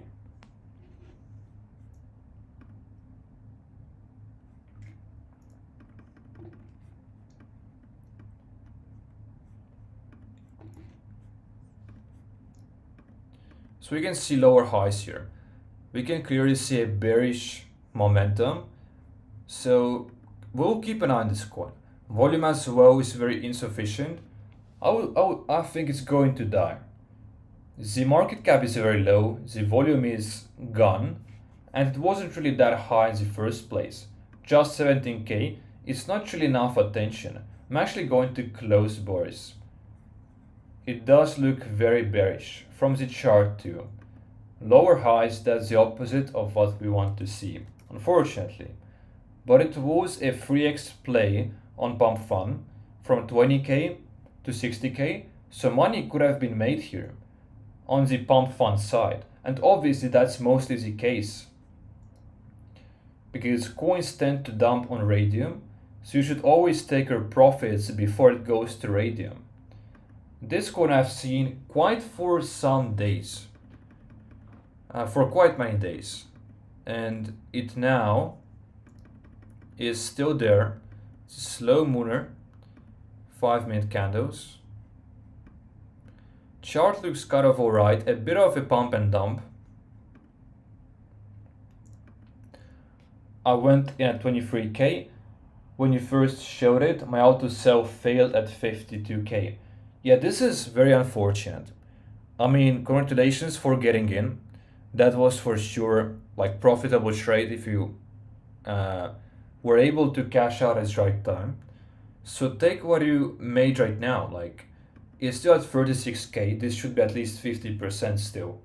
So we can see lower highs here. We can clearly see a bearish momentum. So we'll keep an eye on this coin. Volume as well is very insufficient. I think it's going to die. The market cap is very low, the volume is gone, and it wasn't really that high in the first place. Just 17k, it's not really enough attention. I'm actually going to close Boris. It does look very bearish from the chart too. Lower highs, that's the opposite of what we want to see, unfortunately. But it was a 3x play on Pump Fun from 20k to 60k, so money could have been made here on the Pump Fun side. And obviously that's mostly the case, because coins tend to dump on Radium, so you should always take your profits before it goes to Radium. This coin I've seen quite for some days, for quite many days, and it now is still there. It's a slow mooner, 5-minute candles. Chart looks kind of alright, a bit of a pump and dump. I went in at 23k. When you first showed it, my auto sell failed at 52k. Yeah, this is very unfortunate. I mean, congratulations for getting in. That was for sure like profitable trade if you uh, were able to cash out at the right time. So take what you made right now. Like, it's still at 36k. This should be at least 50% still.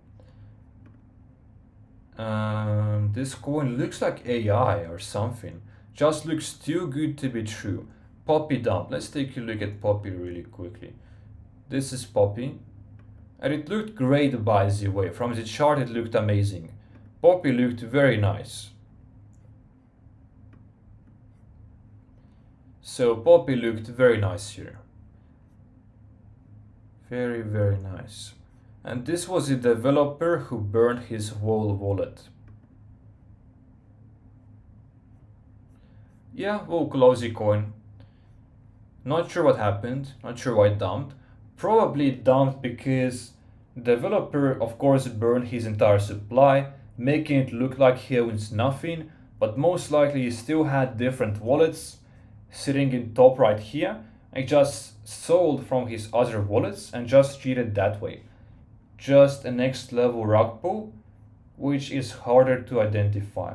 This coin looks like AI or something. Just looks too good to be true. Poppy dump. Let's take a look at Poppy really quickly. This is Poppy. And it looked great by the way. From the chart it looked amazing. Poppy looked very nice. So Poppy looked very nice here. Very, very nice. And this was the developer who burned his whole wallet. Yeah, we'll close the coin. Not sure what happened, not sure why it dumped. Probably it dumped because the developer of course burned his entire supply, making it look like he owns nothing, but most likely he still had different wallets sitting in top right here. And just sold from his other wallets and just treated that way. Just a next level rug pull, which is harder to identify.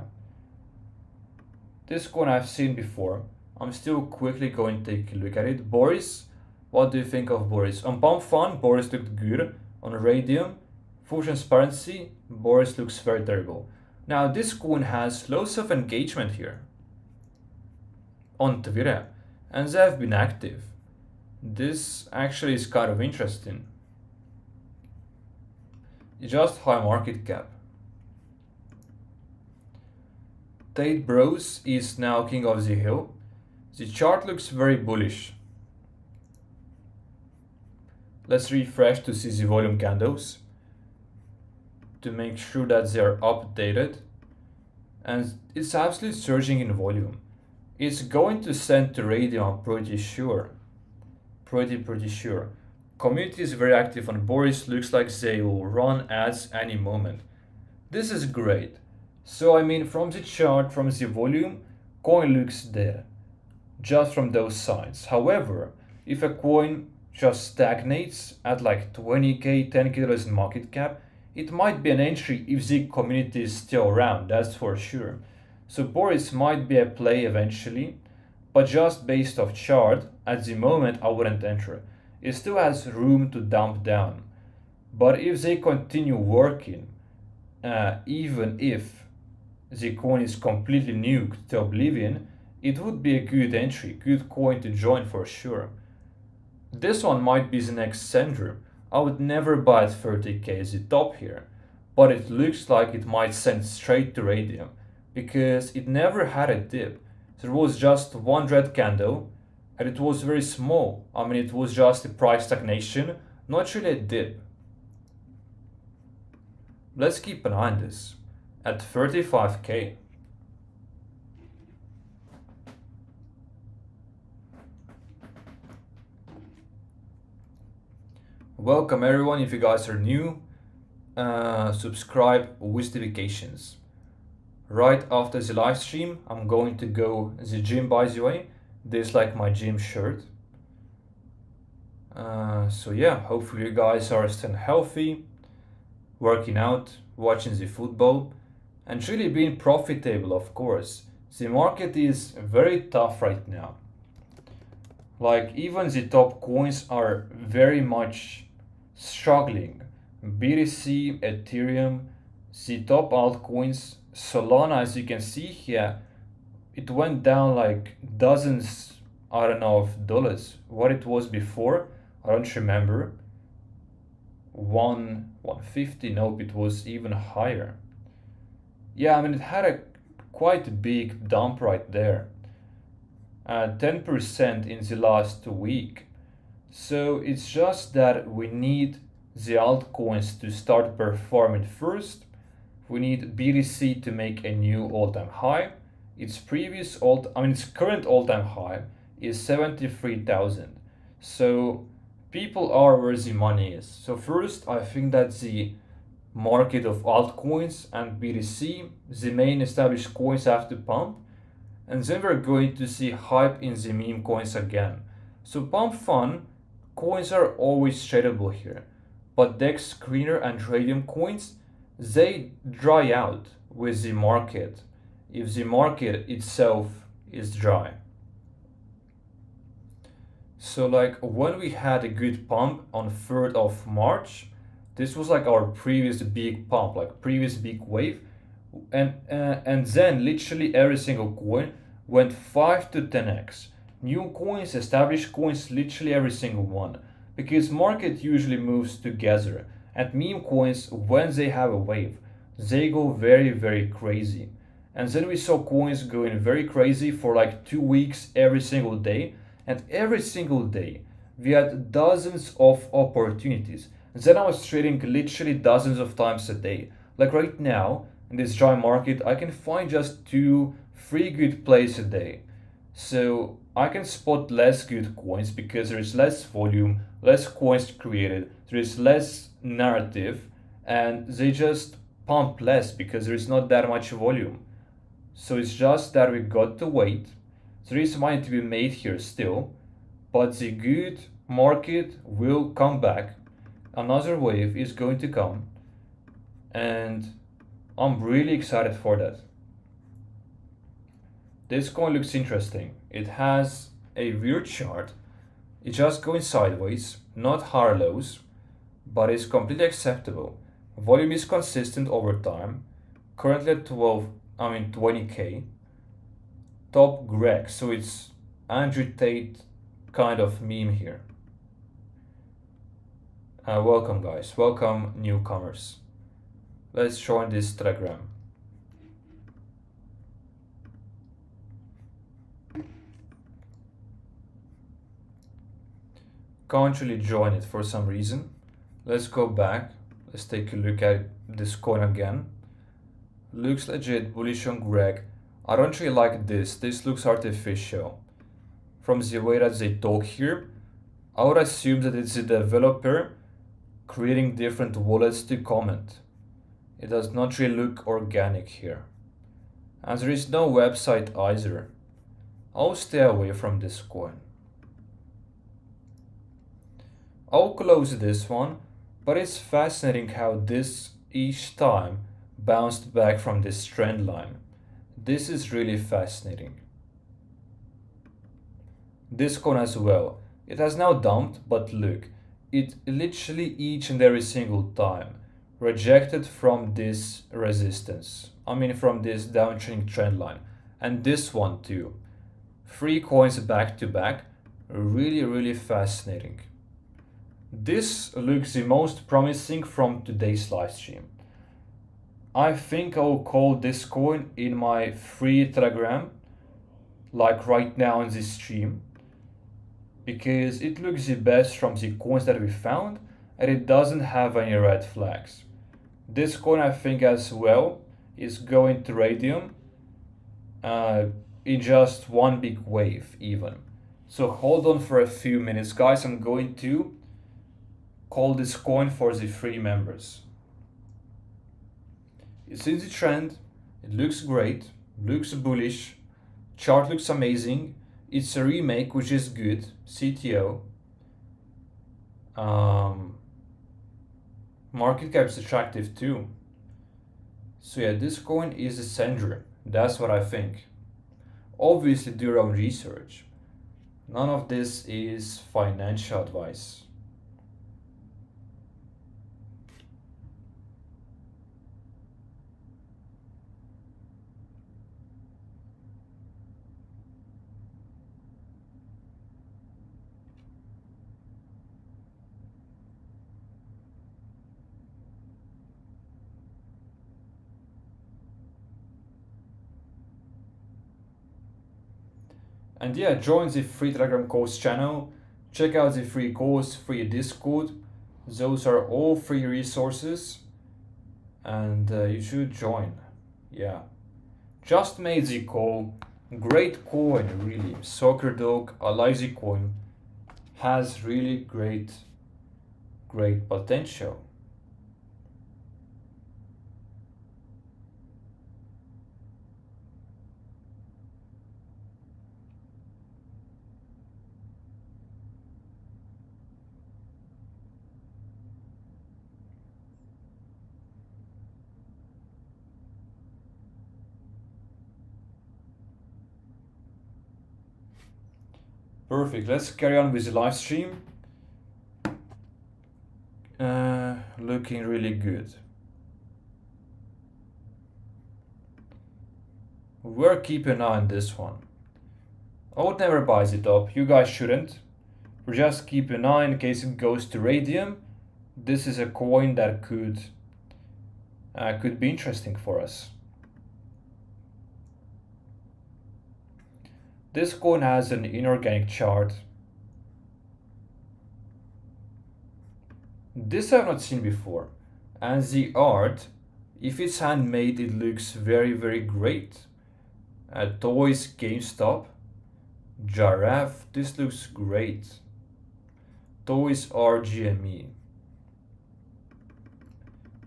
This coin I've seen before. I'm still quickly going to take a look at it. Boris, what do you think of Boris? On Pump Fun, Boris looked good. On Radium, full transparency, Boris looks very terrible. Now this coin has loads of engagement here on Twitter, and they have been active. This actually is kind of interesting. Just high market cap. Tate Bros is now king of the hill. The chart looks very bullish. Let's refresh to see the volume candles to make sure that they are updated. And it's absolutely surging in volume. It's going to send to Radium, I'm pretty sure. Pretty sure. Community is very active on Boris. Looks like they will run ads any moment. This is great. So I mean, from the chart, from the volume, coin looks there. Just from those signs. However, if a coin just stagnates at like 20k, 10k dollars in market cap, it might be an entry if the community is still around, that's for sure. So Boris might be a play eventually, but just based off chart, at the moment I wouldn't enter. It still has room to dump down. But if they continue working, even if the coin is completely nuked to oblivion, it would be a good entry, good coin to join for sure. This one might be the next sender. I would never buy at 30k as the top here, but it looks like it might send straight to Radium because it never had a dip. There was just one red candle and it was very small. I mean, it was just a price stagnation, not really a dip. Let's keep an eye on this at 35k. Welcome everyone, if you guys are new, subscribe with notifications. Right after the live stream, I'm going to go to the gym, by the way. This is like my gym shirt. So yeah, hopefully you guys are staying healthy, working out, watching the football, and really being profitable, of course. The market is very tough right now. Like even the top coins are very much struggling. BTC, Ethereum, the top altcoins, Solana, as you can see here, it went down like dozens, I don't know, of dollars. What it was before, I don't remember. 150, nope, it was even higher. Yeah, I mean, it had a quite big dump right there. 10% in the last week. So it's just that we need the altcoins to start performing first. We need BTC to make a new all-time high. Its current all-time high is 73,000. So people are where the money is. So first, I think that the market of altcoins and BTC, the main established coins, have to pump. And then we're going to see hype in the meme coins again. So Pump Fun Coins are always tradable here, but Dex Screener and Radium coins, they dry out with the market if the market itself is dry. So like when we had a good pump on 3rd of March, this was like our previous big pump, like previous big wave, and then literally every single coin went 5 to 10x. New coins, established coins, literally every single one, because market usually moves together, and meme coins, when they have a wave, they go very crazy. And then we saw coins going very crazy for like 2 weeks every single day, and every single day we had dozens of opportunities. And then I was trading literally dozens of times a day. Like right now, in this dry market, I can find just 2, 3 good plays a day. So I can spot less good coins because there is less volume, less coins created, there is less narrative, and they just pump less because there is not that much volume. So it's just that we got to wait. There is money to be made here still, but the good market will come back. Another wave is going to come, and I'm really excited for that. This coin looks interesting. It has a weird chart. It's just going sideways, not higher lows, but it's completely acceptable. Volume is consistent over time. Currently at 20k. Top Greg, so it's Andrew Tate kind of meme here. Welcome guys, welcome newcomers. Let's join this Telegram. Can't really join it for some reason. Let's go back. Let's take a look at this coin again. Looks legit, bullish on Greg. I don't really like this. This looks artificial. From the way that they talk here, I would assume that it's a developer creating different wallets to comment. It does not really look organic here. And there is no website either. I'll stay away from this coin. I'll close this one, but it's fascinating how this each time bounced back from this trend line. This is really fascinating. This coin as well. It has now dumped, but look, it literally each and every single time rejected from this resistance. I mean from this downtrending trend line. And this one too. 3 coins back to back. Really fascinating. This looks the most promising from today's live stream. I think I'll call this coin in my free Telegram, like right now in this stream, because it looks the best from the coins that we found and it doesn't have any red flags. This coin I think as well is going to Radium in just one big wave even. So hold on for a few minutes guys, I'm going to call this coin for the free members. It's in the trend, it looks great, looks bullish, chart looks amazing, it's a remake which is good, CTO. Market cap is attractive too. So yeah, this coin is a sender, that's what I think. Obviously do your own research. None of this is financial advice. And yeah, join the free Telegram course channel, check out the free course, free Discord. Those are all free resources and you should join. Yeah, just made the call. Great coin, really. Soccer Dog, I like the coin. Has really great potential. Perfect. Let's carry on with the live stream. Looking really good. We're keeping an eye on this one. I would never buy it up. You guys shouldn't. We just keep an eye in case it goes to radium. This is a coin that could be interesting for us. This coin has an inorganic chart. This I've not seen before. And the art, if it's handmade, it looks very, very great. Toys, GameStop, Giraffe, this looks great. Toys RGME.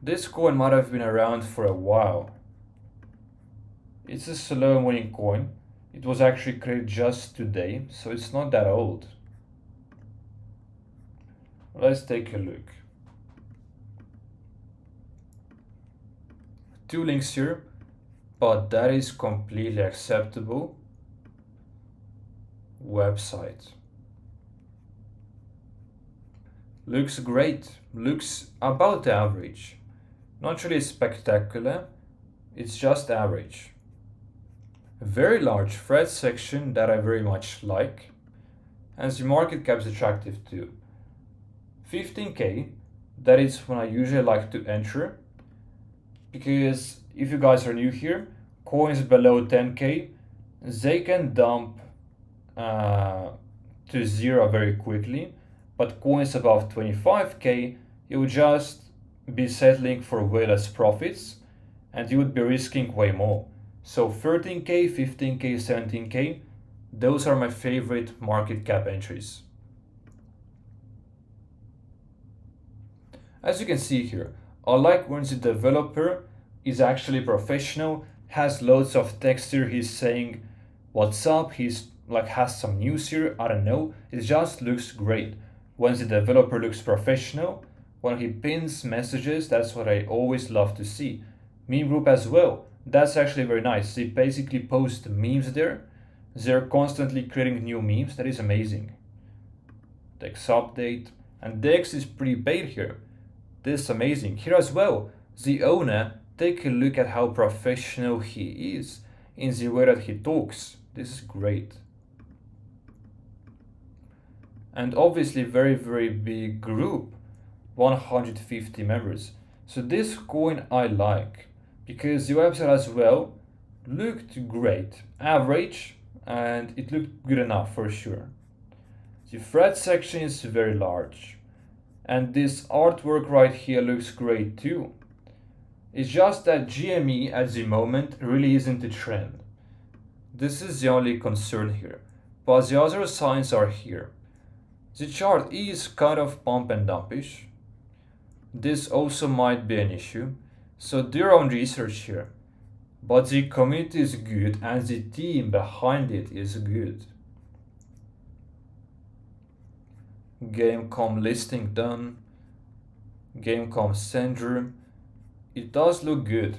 This coin might have been around for a while. It's a slow moving coin. It was actually created just today, so it's not that old. Let's take a look. Two links here, but that is completely acceptable. Website. Looks great. Looks about average. Not really spectacular. It's just average. A very large thread section that I very much like. And the market cap is attractive too. 15k, that is when I usually like to enter. Because if you guys are new here, coins below 10k, they can dump to zero very quickly, but coins above 25k, you would just be settling for way less profits and you would be risking way more. So 13k, 15k, 17k, those are my favorite market cap entries. As you can see here, I like when the developer is actually professional, has loads of text here, he's saying what's up, he's like has some news here, I don't know, it just looks great. When the developer looks professional, when he pins messages, that's what I always love to see. Meme group as well, that's actually very nice. They basically post memes there, they're constantly creating new memes, that is amazing. Text update, and Dex is pretty paid here. This is amazing. Here as well, the owner, take a look at how professional he is in the way that he talks. This is great. And obviously very, very big group, 150 members. So this coin I like because the website as well looked great, average, and it looked good enough for sure. The thread section is very large. And this artwork right here looks great too. It's just that GME at the moment really isn't a trend. This is the only concern here. But the other signs are here. The chart is kind of pump and dumpish. This also might be an issue. So do your own research here. But the community is good and the team behind it is good. Game.com listing done. Game.com sender. It does look good.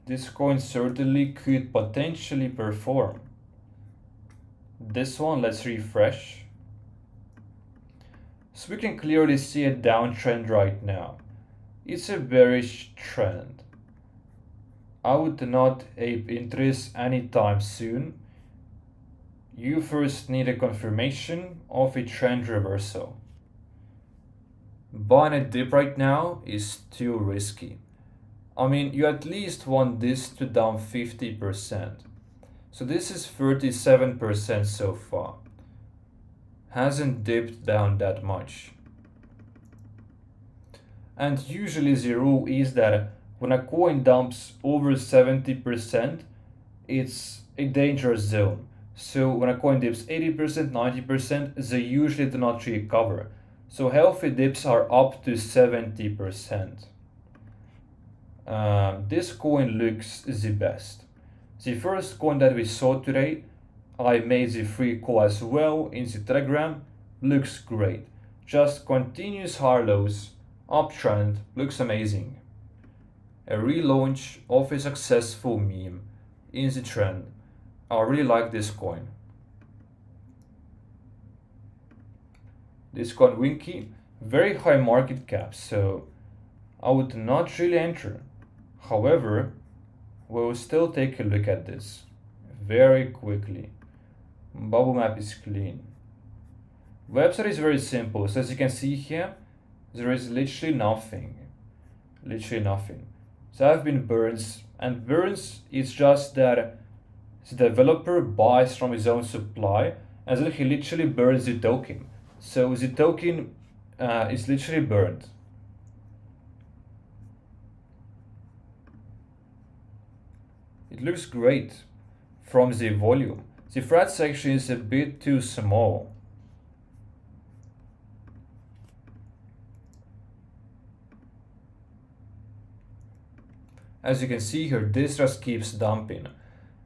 This coin certainly could potentially perform. This one, let's refresh. So we can clearly see a downtrend right now. It's a bearish trend. I would not ape interest anytime soon. You first need a confirmation of a trend reversal. Buying a dip right now is too risky. I mean, you at least want this to down 50%. So this is 37% so far. Hasn't dipped down that much. And usually the rule is that when a coin dumps over 70%, it's a dangerous zone. So when a coin dips 80%, 90%, they usually do not recover. So healthy dips are up to 70%. This coin looks the best. The first coin that we saw today, I made the free call as well in the Telegram, looks great. Just continuous high lows, uptrend, looks amazing. A relaunch of a successful meme in the trend. I really like this coin. This coin Winky, very high market cap, so I would not really enter. However, we'll still take a look at this very quickly. Bubble map is clean. Website is very simple, so as you can see here, there is literally nothing. Literally nothing. So I've been burns, and burns is just that the developer buys from his own supply, and then he literally burns the token. So the token is literally burned. It looks great from the volume. The frat section is a bit too small. As you can see here, this just keeps dumping.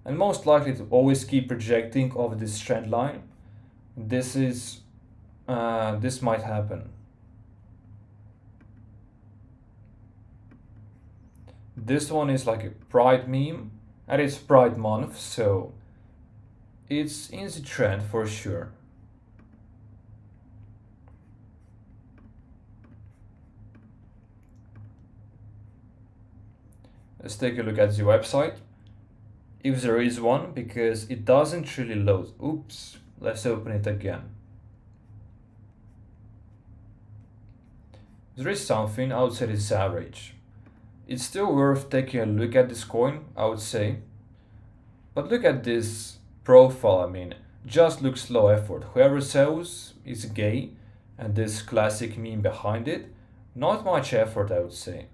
And most likely to always keep projecting over this trend line. This might happen. This one is like a Pride meme, and it's Pride month, so it's in the trend for sure. Let's take a look at the website, if there is one, because it doesn't really load. Oops, let's open it again. There is something outside its average. It's still worth taking a look at this coin, I would say. But look at this profile, I mean, just looks low effort. Whoever sells is gay, and this classic meme behind it, not much effort, I would say.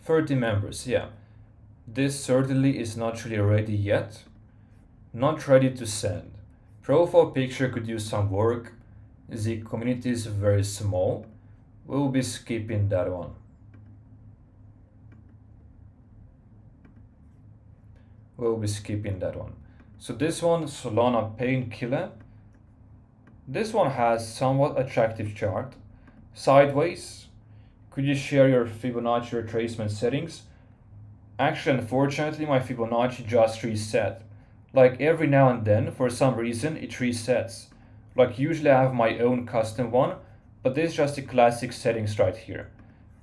"30 members, yeah. This certainly is not really ready yet. Not ready to send. Profile picture could use some work. The community is very small. We'll be skipping that one. We'll be skipping that one. So this one, Solana Painkiller. This one has somewhat attractive chart. Sideways. Could you share your Fibonacci retracement settings? Actually, unfortunately, my Fibonacci just reset. Like every now and then, for some reason, it resets. Like usually I have my own custom one, but this is just the classic settings right here.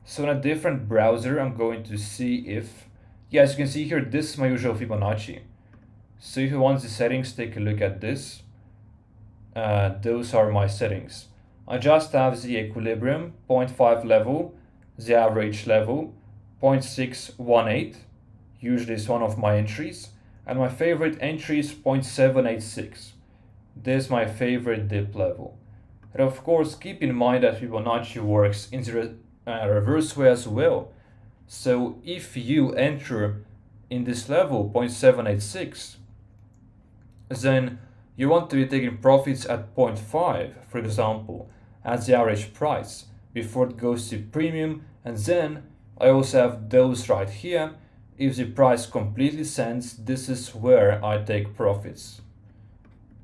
So in a different browser, I'm going to see if, yeah, as you can see here, this is my usual Fibonacci. So if you want the settings, take a look at this. Those are my settings. I just have the equilibrium, 0.5 level, the average level, 0.618, usually is one of my entries, and my favorite entry is 0.786. This is my favorite dip level. And of course, keep in mind that Fibonacci works in the reverse way as well. So if you enter in this level, 0.786, then you want to be taking profits at 0.5, for example, as the average price, before it goes to premium. And then I also have those right here. If the price completely sends, this is where I take profits.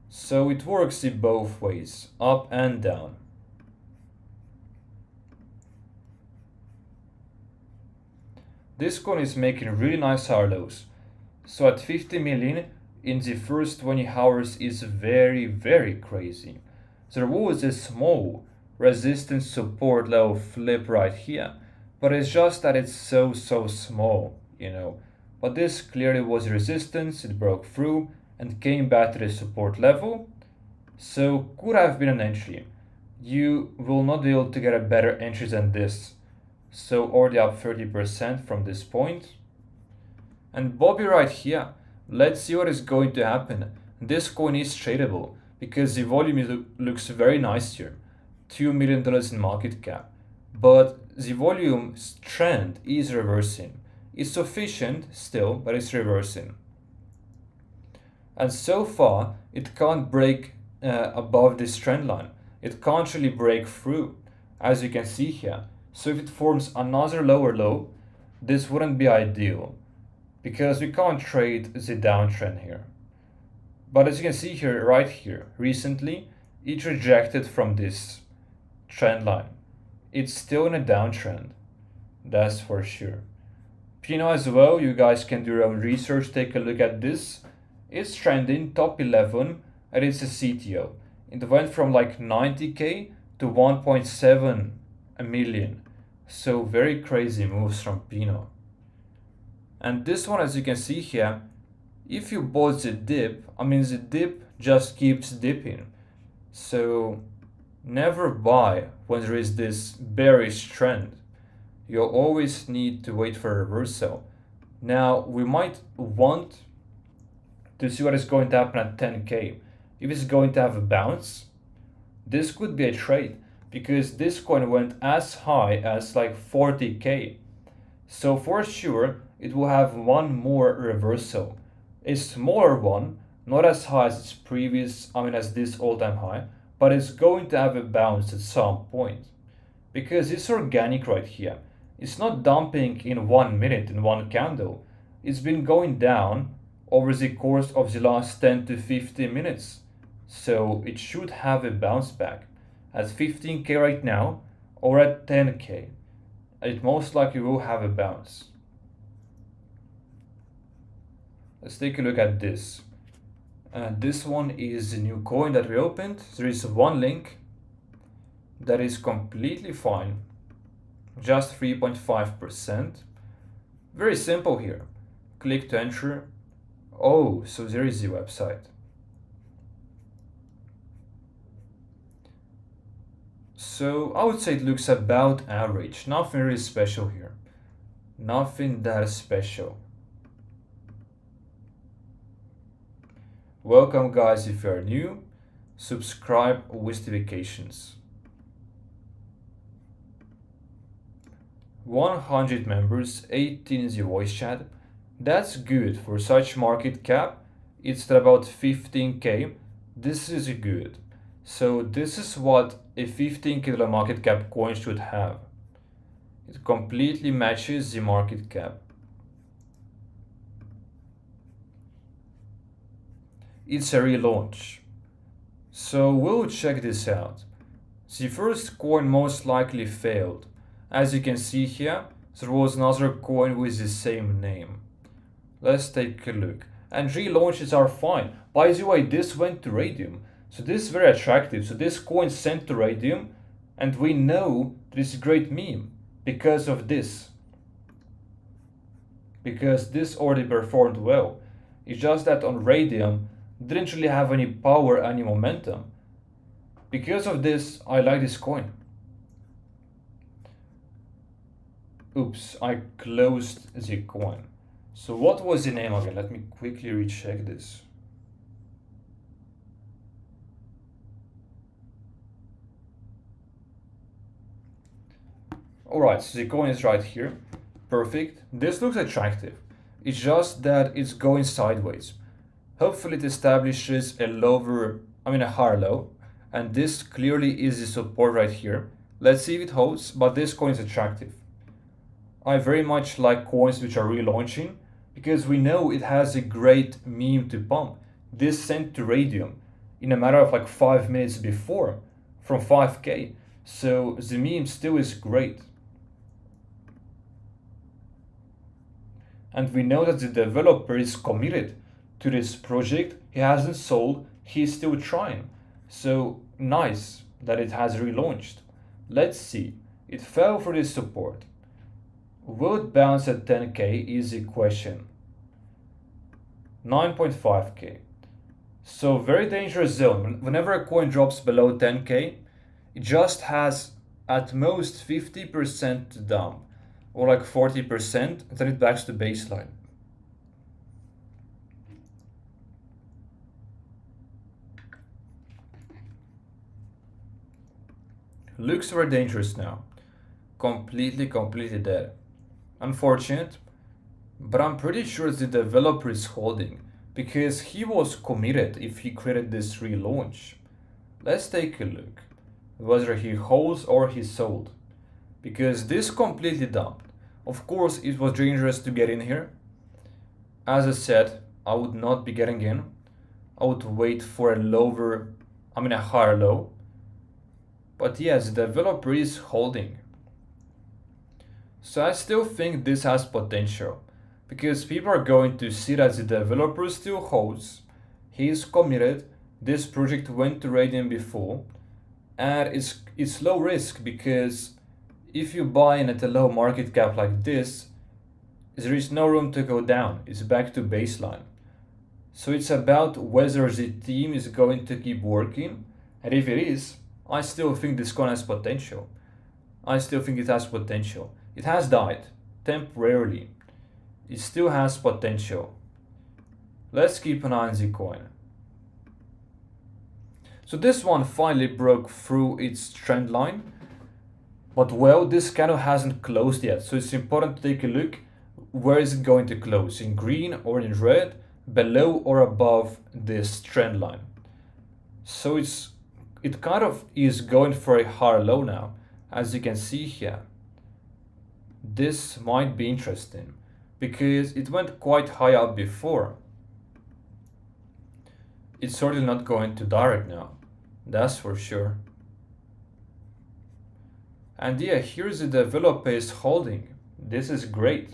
So it works in both ways, up and down. This coin is making really nice high lows. So at 50 million in the first 20 hours is very, very crazy. There was a small resistance support level flip right here, but it's just that it's so small, you know. But this clearly was resistance, it broke through and came back to the support level, so could have been an entry. You will not be able to get a better entry than this. So already up 30% from this point. And Bobby right here, let's see what is going to happen. This coin is tradable because the volume looks very nice here. $2 million in market cap. But the volume trend is reversing. It's sufficient still, but it's reversing. And so far, it can't break above this trend line. It can't really break through, as you can see here. So if it forms another lower low, this wouldn't be ideal, because we can't trade the downtrend here. But as you can see here, right here, recently, it rejected from this trend line. It's still in a downtrend, that's for sure. Pino as well, you guys can do your own research, take a look at this. It's trending top 11 and it's a CTO. It went from like 90k to 1.7 million. So very crazy moves from Pino. And this one, as you can see here, if you bought the dip, the dip just keeps dipping. So never buy when there is this bearish trend. You'll always need to wait for a reversal. Now, we might want to see what is going to happen at 10k. If it's going to have a bounce, this could be a trade because this coin went as high as like 40k. So for sure, it will have one more reversal. A smaller one, not as high as its previous, as this all-time high, but it's going to have a bounce at some point. Because it's organic right here. It's not dumping in 1 minute, in one candle. It's been going down over the course of the last 10 to 15 minutes. So it should have a bounce back at 15k right now or at 10k. It most likely will have a bounce. Let's take a look at this. This one is a new coin that we opened. There is one link that is completely fine, just 3.5%. Very simple here. Click to enter. Oh, so there is the website. So I would say it looks about average. Nothing really special here. Nothing that special. Welcome guys if you are new. Subscribe with notifications. 100 members, 18 in the voice chat. That's good for such market cap. It's at about 15k. This is good. So this is what a 15k market cap coin should have. It completely matches the market cap. It's a relaunch. So we'll check this out. The first coin most likely failed. As you can see here, there was another coin with the same name. Let's take a look. And relaunches are fine. By the way, this went to Radium. So this is very attractive. So this coin sent to Radium, and we know that it's a great meme because of this. Because this already performed well. It's just that on Radium, didn't really have any power, any momentum. Because of this, I like this coin. Oops, I closed the coin. So what was the name again? Let me quickly recheck this. Alright, so the coin is right here. Perfect. This looks attractive. It's just that it's going sideways. Hopefully it establishes a higher low. And this clearly is the support right here. Let's see if it holds, but this coin is attractive. I very much like coins which are relaunching because we know it has a great meme to pump. This sent to Radium in a matter of like 5 minutes before from 5k. So the meme still is great. And we know that the developer is committed to this project. He hasn't sold, he's still trying. So nice that it has relaunched. Let's see. It fell for this support. Will it bounce at 10k is the question. 9.5k. So very dangerous zone. Whenever a coin drops below 10k, it just has at most 50% to dump, or like 40%, and then it backs to baseline. Looks very dangerous now. Completely dead. Unfortunate, but I'm pretty sure the developer is holding because he was committed if he created this relaunch. Let's take a look whether he holds or he sold, because this completely dumped. Of course it was dangerous to get in here. As I said, I would not be getting in. I would wait for a higher low. But yes, the developer is holding. So I still think this has potential because people are going to see that the developer still holds He is committed. This project went to Radium before, and it's low risk because if you buy in at a low market cap like this, there is no room to go down. It's back to baseline. So it's about whether the team is going to keep working, and if it is, I still think this coin has potential. I still think it has potential. It has died temporarily. It still has potential. Let's keep an eye on the coin. So this one finally broke through its trend line, but well, this candle hasn't closed yet, so it's important to take a look. Where is it going to close? In green or in red? Below or above this trend line? So it kind of is going for a higher low now, as you can see here. This might be interesting because it went quite high up before. It's certainly not going to direct now, that's for sure. And yeah, here's the developer is holding. This is great.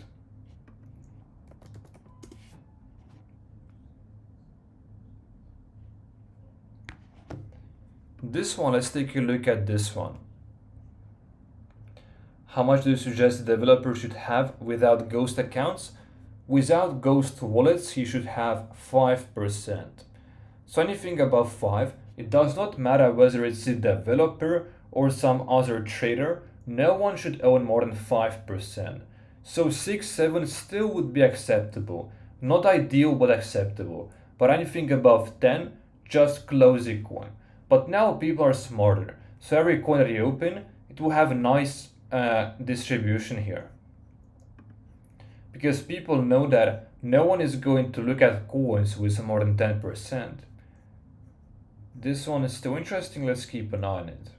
This one, let's take a look at this one. How much do you suggest the developer should have without ghost accounts? Without ghost wallets, he should have 5%. So anything above 5, it does not matter whether it's the developer or some other trader, no one should own more than 5%. So 6, 7 still would be acceptable. Not ideal, but acceptable. But anything above 10, just close the coin. But now people are smarter. So every coin that you open, it will have a nice distribution here. Because people know that no one is going to look at coins with more than 10%. This one is still interesting, let's keep an eye on it.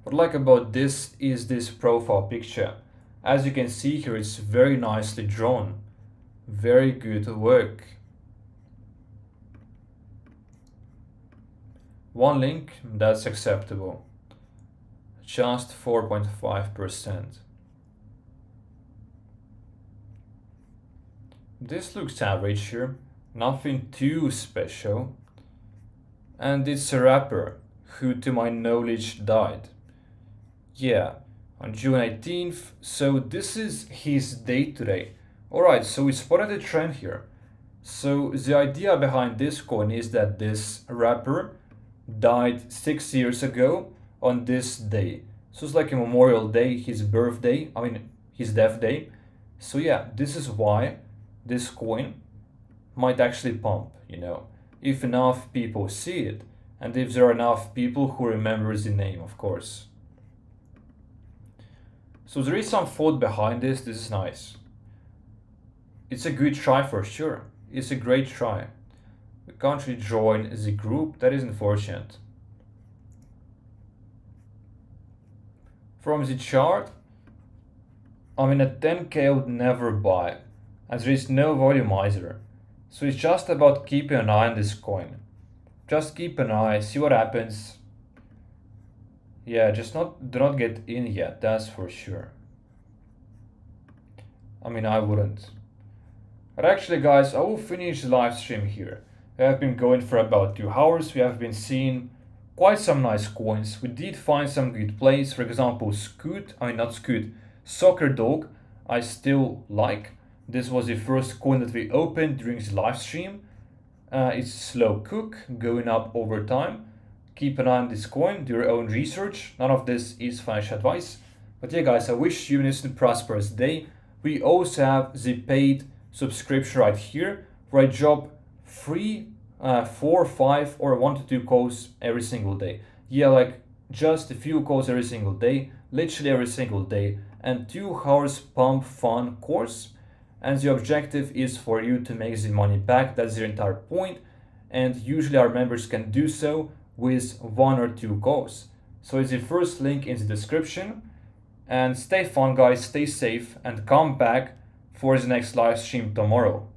What I like about this is this profile picture. As you can see here, it's very nicely drawn. Very good work. One link, that's acceptable. Just 4.5%. This looks average here, nothing too special. And it's a rapper who, to my knowledge, died. Yeah, on June 18th, so this is his date today. Alright, so we spotted a trend here. So the idea behind this coin is that this rapper died 6 years ago on this day. So it's like a Memorial Day, his birthday, his death day. So yeah, this is why this coin might actually pump, if enough people see it, and if there are enough people who remember the name, of course. So there is some thought behind this is nice. It's a good try for sure, it's a great try. We can't rejoin the group, that is unfortunate. From the chart, at 10k I would never buy, as there is no volume either. So it's just about keeping an eye on this coin. Just keep an eye, see what happens. Yeah, do not get in yet, that's for sure. I wouldn't. But actually guys, I will finish the live stream here. We have been going for about 2 hours. We have been seeing quite some nice coins. We did find some good plays. For example, Soccer Dog, I still like. This was the first coin that we opened during the live stream. It's slow cook, going up over time. Keep an eye on this coin, do your own research. None of this is financial advice. But yeah guys, I wish you a prosperous day. We also have the paid subscription right here, where I drop 3, 4, 5 or 1 to 2 calls every single day. Yeah, like just a few calls every single day, literally every single day, and 2 hours pump fun course. And the objective is for you to make the money back. That's the entire point. And usually our members can do so with 1 or 2 calls. So it's the first link in the description. And stay fun guys, stay safe, and come back for the next live stream tomorrow.